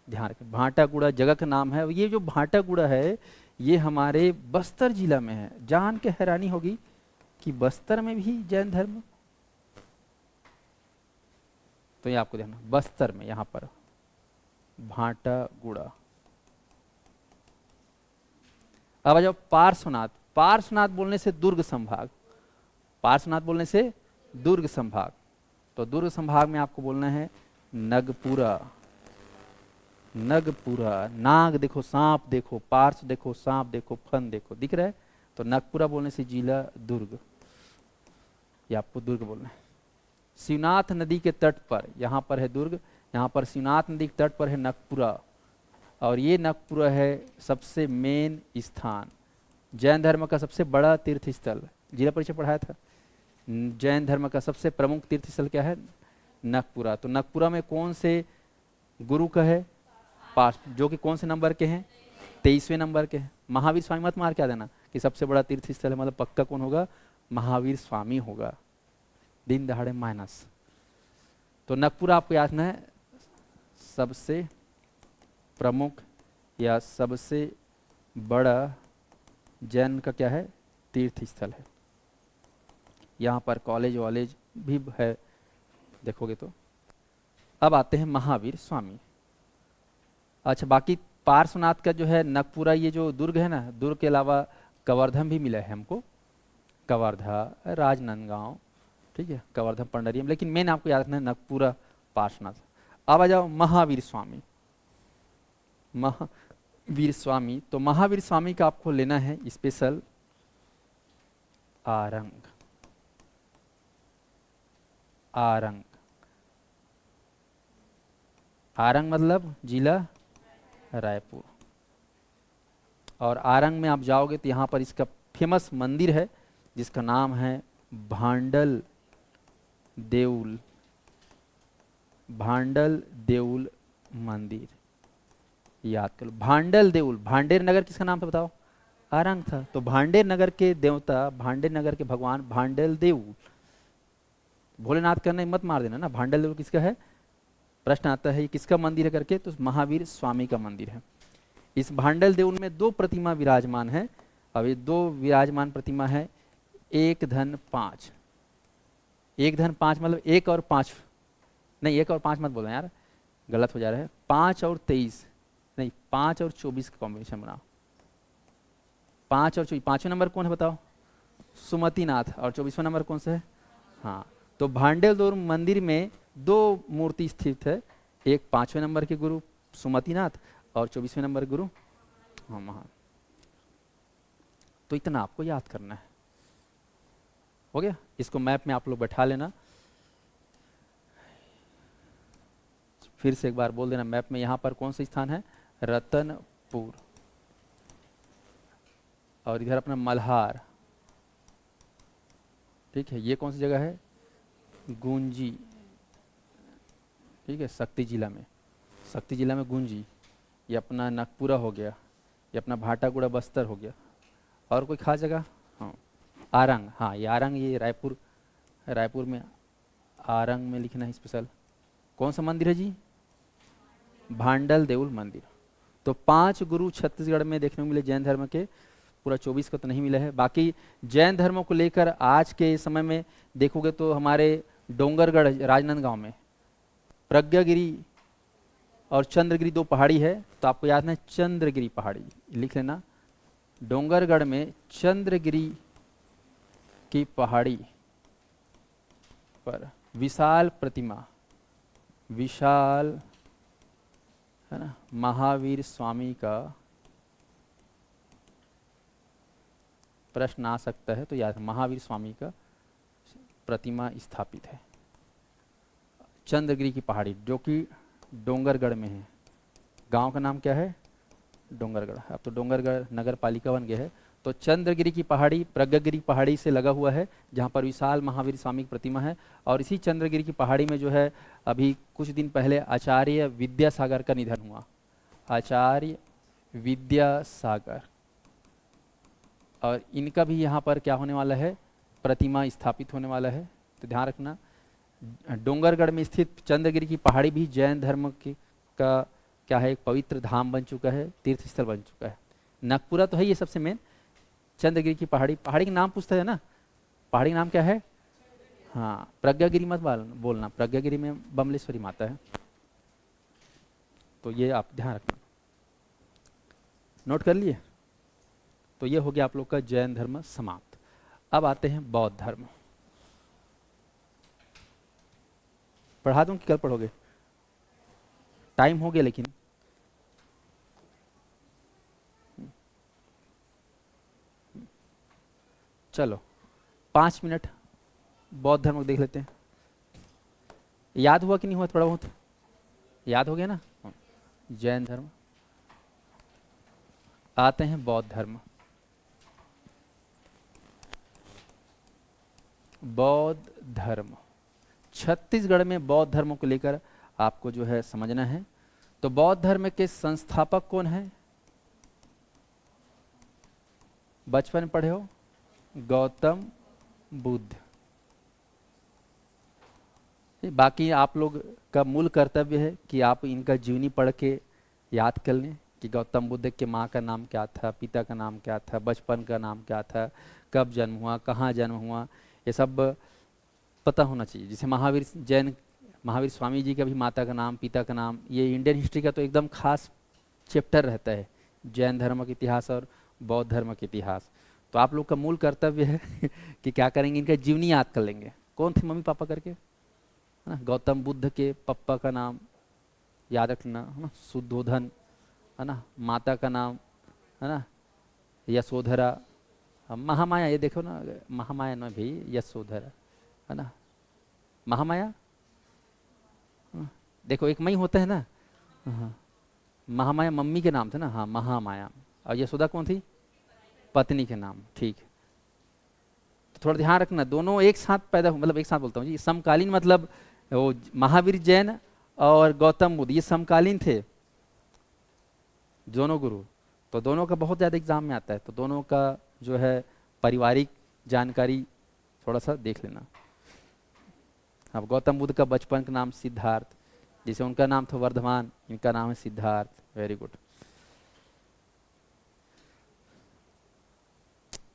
ध्यान रखें, भाटा गुड़ा जगह का नाम है। ये जो भाटा गुड़ा है ये हमारे बस्तर जिला में है। जान के हैरानी होगी कि बस्तर में भी जैन धर्म, तो ये आपको ध्यान, बस्तर में यहाँ पर भाटा गुड़ा। अब आ जाओ पार्श्वनाथ। पार्श्वनाथ बोलने से दुर्ग संभाग, पार्श्वनाथ बोलने से दुर्ग संभाग। तो दुर्ग संभाग में आपको बोलना है नगपुरा, नगपुरा। नाग देखो, सांप देखो, पार्श देखो, सांप देखो, फन देखो, दिख रहा है? तो नगपुरा बोलने से जिला दुर्ग, ये आपको दुर्ग बोलना है। शिवनाथ नदी के तट पर, यहाँ पर है दुर्ग, यहाँ पर शिवनाथ नदी के तट पर है नगपुरा, और ये नगपुरा है सबसे मेन स्थान, जैन धर्म का सबसे बड़ा तीर्थ स्थल। जिला परिचय पढ़ाया था, जैन धर्म का सबसे प्रमुख तीर्थ स्थल क्या है? नगपुरा। तो नगपुरा में कौन से गुरु का है? पास, जो कि कौन से नंबर के हैं? 23वें नंबर के हैं। महावीर स्वामी मत मार क्या देना कि सबसे बड़ा तीर्थ स्थल है, मतलब पक्का कौन होगा? महावीर स्वामी होगा, दिन दहाड़े माइनस। तो नगपुरा आपको याद रखना है सबसे प्रमुख या सबसे बड़ा जैन का क्या है? तीर्थ स्थल है। यहाँ पर कॉलेज वॉलेज भी है, देखोगे तो। अब आते हैं महावीर स्वामी। अच्छा, बाकी पार्श्वनाथ का जो है नगपुरा, ये जो दुर्ग है ना, दुर्ग के अलावा कवर्धम भी मिला है हमको, कवर्धा, राजनांदगांव, ठीक है, कवर्धम, पंडरियम, लेकिन मेन आपको याद रखना है नगपुरा, पार्श्वनाथ। अब आ जाओ महावीर स्वामी। महावीर स्वामी, तो महावीर स्वामी का आपको लेना है स्पेशल आरंग, आरंग, आरंग मतलब जिला रायपुर। और आरंग में आप जाओगे तो यहाँ पर इसका फेमस मंदिर है जिसका नाम है भांडल देउल, भांडल देउल मंदिर, याद करो। भांडल देउल, भांडेर नगर किसका नाम था बताओ? आरंग था। तो भांडेर नगर के देवता, भांडेर नगर के भगवान भांडल देउल, भोलेनाथ करने मत मार देना ना, भांडल देउल किसका है? प्रश्न आता है ये किसका मंदिर है करके, तो महावीर स्वामी का मंदिर है। इस भांडल देउल में 2 प्रतिमा विराजमान है। अब ये 2 विराजमान प्रतिमा है, 1 धन 5, 1 धन 5 मतलब 1 और 5 नहीं, 1 और 5 मत बोलो यार, गलत हो जा रहा है। 5 और 23 नहीं, 5 और 24 का कॉम्बिनेशन बनाओ। 5 और 24, 5वें नंबर कौन है बताओ? सुमतिनाथ। और 24वां नंबर कौन सा है? हाँ, तो भांडेल देउल मंदिर में 2 मूर्ति स्थित है, एक 5वें नंबर के गुरु सुमतिनाथ और 24वें नंबर गुरु। हाँ, तो इतना आपको याद करना है। हो गया। इसको मैप में आप लोग बैठा लेना, फिर से एक बार बोल देना मैप में, यहाँ पर कौन सा स्थान है, रतनपुर, और इधर अपना मल्हार, ठीक है। ये कौन सी जगह है, गुंजी, ठीक है, शक्ति जिला में, शक्ति जिला में गुंजी। ये अपना नागपुरा हो गया, ये अपना भाटागुड़ा बस्तर हो गया। और कोई खास जगह, हाँ आरंग, हाँ ये आरंग, ये रायपुर, रायपुर में आरंग में लिखना है स्पेशल। कौन सा मंदिर है जी, भांडल देउल मंदिर। तो 5 गुरु छत्तीसगढ़ में देखने को मिले जैन धर्म के, पूरा 24 का तो नहीं मिला है। बाकी जैन धर्मों को लेकर आज के समय में देखोगे तो हमारे डोंगरगढ़ राजनांदगांव में प्रज्ञागिरी और चंद्रगिरी 2 पहाड़ी है, तो आपको याद है चंद्रगिरी पहाड़ी, लिख लेना। डोंगरगढ़ में चंद्रगिरी की पहाड़ी पर विशाल प्रतिमा, विशाल है ना, महावीर स्वामी का प्रश्न आ सकता है, तो याद, महावीर स्वामी का प्रतिमा स्थापित है चंद्रगिरी की पहाड़ी, जो कि डोंगरगढ़ में है। गांव का नाम क्या है, डोंगरगढ़। अब तो डोंगरगढ़ नगर पालिका बन गया है। तो चंद्रगिरी की पहाड़ी प्रज्ञागिरी पहाड़ी से लगा हुआ है, जहाँ पर विशाल महावीर स्वामी की प्रतिमा है। और इसी चंद्रगिरी की पहाड़ी में जो है, अभी कुछ दिन पहले आचार्य विद्यासागर का निधन हुआ, आचार्य विद्यासागर, और इनका भी यहाँ पर क्या होने वाला है, प्रतिमा स्थापित होने वाला है। तो ध्यान रखना, डोंगरगढ़ में स्थित चंद्रगिरी की पहाड़ी भी जैन धर्म की का क्या है, एक पवित्र धाम बन चुका है, तीर्थ स्थल बन चुका है। नागपुरा तो है ये सबसे मेन, चंद्रगिरी की पहाड़ी, पहाड़ी का नाम पूछता है ना, पहाड़ी का नाम क्या है, हाँ प्रज्ञागिरी मत बोलना, प्रज्ञागिरी में बमलेश्वरी माता है। तो ये आप ध्यान रखना, नोट कर लिए। तो ये हो गया आप लोग का जैन धर्म समाप्त। अब आते हैं बौद्ध धर्म। पढ़ा दूं कि कल पढ़ोगे, टाइम हो गया लेकिन। चलो 5 मिनट बौद्ध धर्म को देख लेते हैं। याद हुआ कि नहीं हुआ, थोड़ा बहुत याद हो गया ना। जैन धर्म, आते हैं बौद्ध धर्म। बौद्ध धर्म, छत्तीसगढ़ में बौद्ध धर्म को लेकर आपको जो है समझना है। तो बौद्ध धर्म के संस्थापक कौन है, बचपन में पढ़े हो, गौतम बुद्ध। बाकी आप लोग का मूल कर्तव्य है कि आप इनका जीवनी पढ़ के याद कर लें कि गौतम बुद्ध के माँ का नाम क्या था, पिता का नाम क्या था, बचपन का नाम क्या था, कब जन्म हुआ, कहाँ जन्म हुआ, ये सब पता होना चाहिए। जैसे महावीर स्वामी जी का भी माता का नाम, पिता का नाम, ये इंडियन हिस्ट्री का तो एकदम खास चैप्टर रहता है, जैन धर्म का इतिहास और बौद्ध धर्म का इतिहास। तो आप लोग का मूल कर्तव्य है कि क्या करेंगे, इनका जीवनी याद कर लेंगे, कौन थे मम्मी पापा करके, है ना। गौतम बुद्ध के पापा का नाम याद रखना, है ना, शुद्धोधन, है ना, माता का नाम, है ना, यशोधरा, महामाया, ये देखो ना, महामाया ना भाई, यशोधरा, है ना, महामाया, देखो एक मई होता है ना, हाँ, महामाया मम्मी के नाम थे ना, हाँ महामाया, और यशोदा कौन थी, पत्नी के नाम, ठीक। तो थोड़ा ध्यान रखना, दोनों एक साथ पैदा, मतलब एक साथ बोलता हूँ जी, समकालीन, मतलब वो महावीर जैन और गौतम बुद्ध ये समकालीन थे दोनों गुरु। तो दोनों का बहुत ज़्यादा एग्जाम में आता है, तो दोनों का जो है पारिवारिक जानकारी थोड़ा सा देख लेना। अब गौतम बुद्ध का बचपन का नाम सिद्धार्थ, जैसे उनका नाम था वर्धमान, इनका नाम है सिद्धार्थ, वेरी गुड।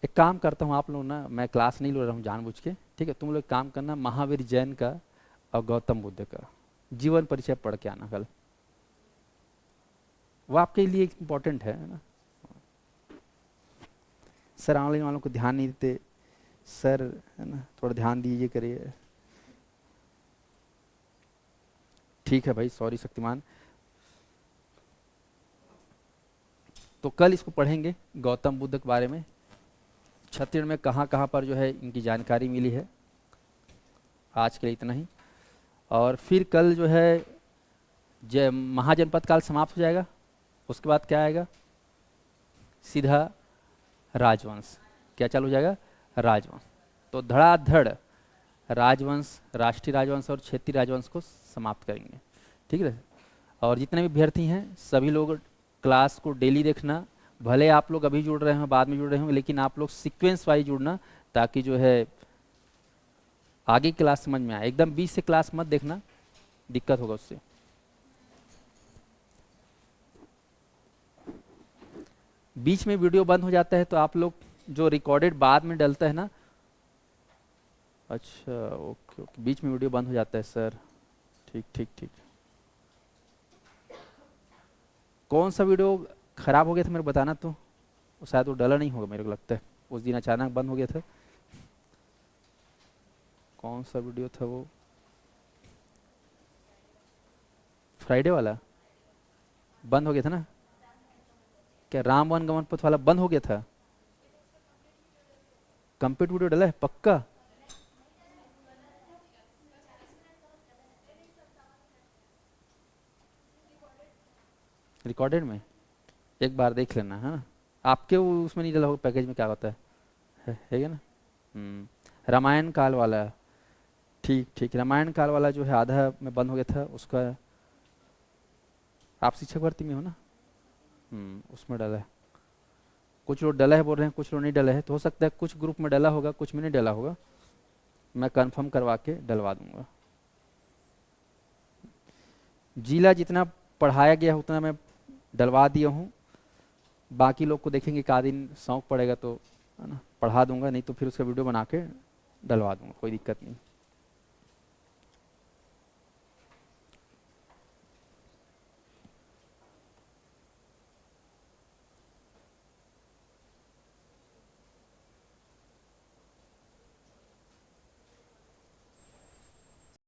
एक काम करता हूँ, आप लोग ना, मैं क्लास नहीं ले रहा हूँ जानबूझ के, ठीक है, तुम लोग काम करना, महावीर जैन का और गौतम बुद्ध का जीवन परिचय पढ़ के आना कल, वो आपके लिए इम्पोर्टेंट है ना। सर ऑनलाइन वालों को ध्यान नहीं देते सर, है ना, थोड़ा ध्यान दीजिए करिए। ठीक है भाई, सॉरी शक्तिमान। तो कल इसको पढ़ेंगे गौतम बुद्ध के बारे में, छत्तीसगढ़ में कहाँ कहाँ पर जो है इनकी जानकारी मिली है। आज के लिए इतना ही, और फिर कल जो है महाजनपद काल समाप्त हो जाएगा। उसके बाद क्या आएगा? सीधा राजवंश। क्या चालू हो जाएगा? राजवंश। तो धड़ाधड़ राजवंश, राष्ट्रीय राजवंश और क्षेत्रीय राजवंश को समाप्त करेंगे। ठीक है। और जितने भी अभ्यर्थी हैं सभी लोग क्लास को डेली देखना। भले आप लोग अभी जुड़ रहे हो, बाद में जुड़ रहे हो, लेकिन आप लोग सीक्वेंस वाइज जुड़ना, ताकि जो है आगे क्लास समझ में आए। एकदम बीच से क्लास मत देखना, दिक्कत होगा उससे। बीच में वीडियो बंद हो जाता है तो आप लोग जो रिकॉर्डेड बाद में डलता है ना, अच्छा ओके ओके, बीच में वीडियो बंद हो जाता है सर। ठीक ठीक ठीक। कौन सा वीडियो खराब हो गया था मेरे को बताना, तो शायद वो डला नहीं होगा, मेरे को लगता है उस दिन अचानक बंद हो गया था। कौन सा वीडियो था वो? फ्राइडे वाला बंद हो गया था ना? क्या राम वन गमन पथ वाला बंद हो गया था? कंप्लीट वीडियो डला है पक्का? रिकॉर्डेड में एक बार देख लेना है ना। आपके उसमें नहीं डला होगा, पैकेज में क्या होता है क्या ना? रामायण काल वाला, ठीक ठीक। रामायण काल वाला जो है आधा में बंद हो गया था उसका। आप शिक्षक भर्ती में हो ना? उसमें डला है। कुछ लोग डला है बोल रहे हैं, कुछ लोग नहीं डला है, तो हो सकता है कुछ ग्रुप में डला होगा, कुछ में नहीं डला होगा। मैं कंफर्म करवा के डलवा दूंगा। जिला जितना पढ़ाया गया उतना मैं डलवा दिया हूँ। बाकी लोग को देखेंगे का दिन शौक पड़ेगा तो है ना, पढ़ा दूंगा, नहीं तो फिर उसका वीडियो बना के डलवा दूंगा, कोई दिक्कत नहीं।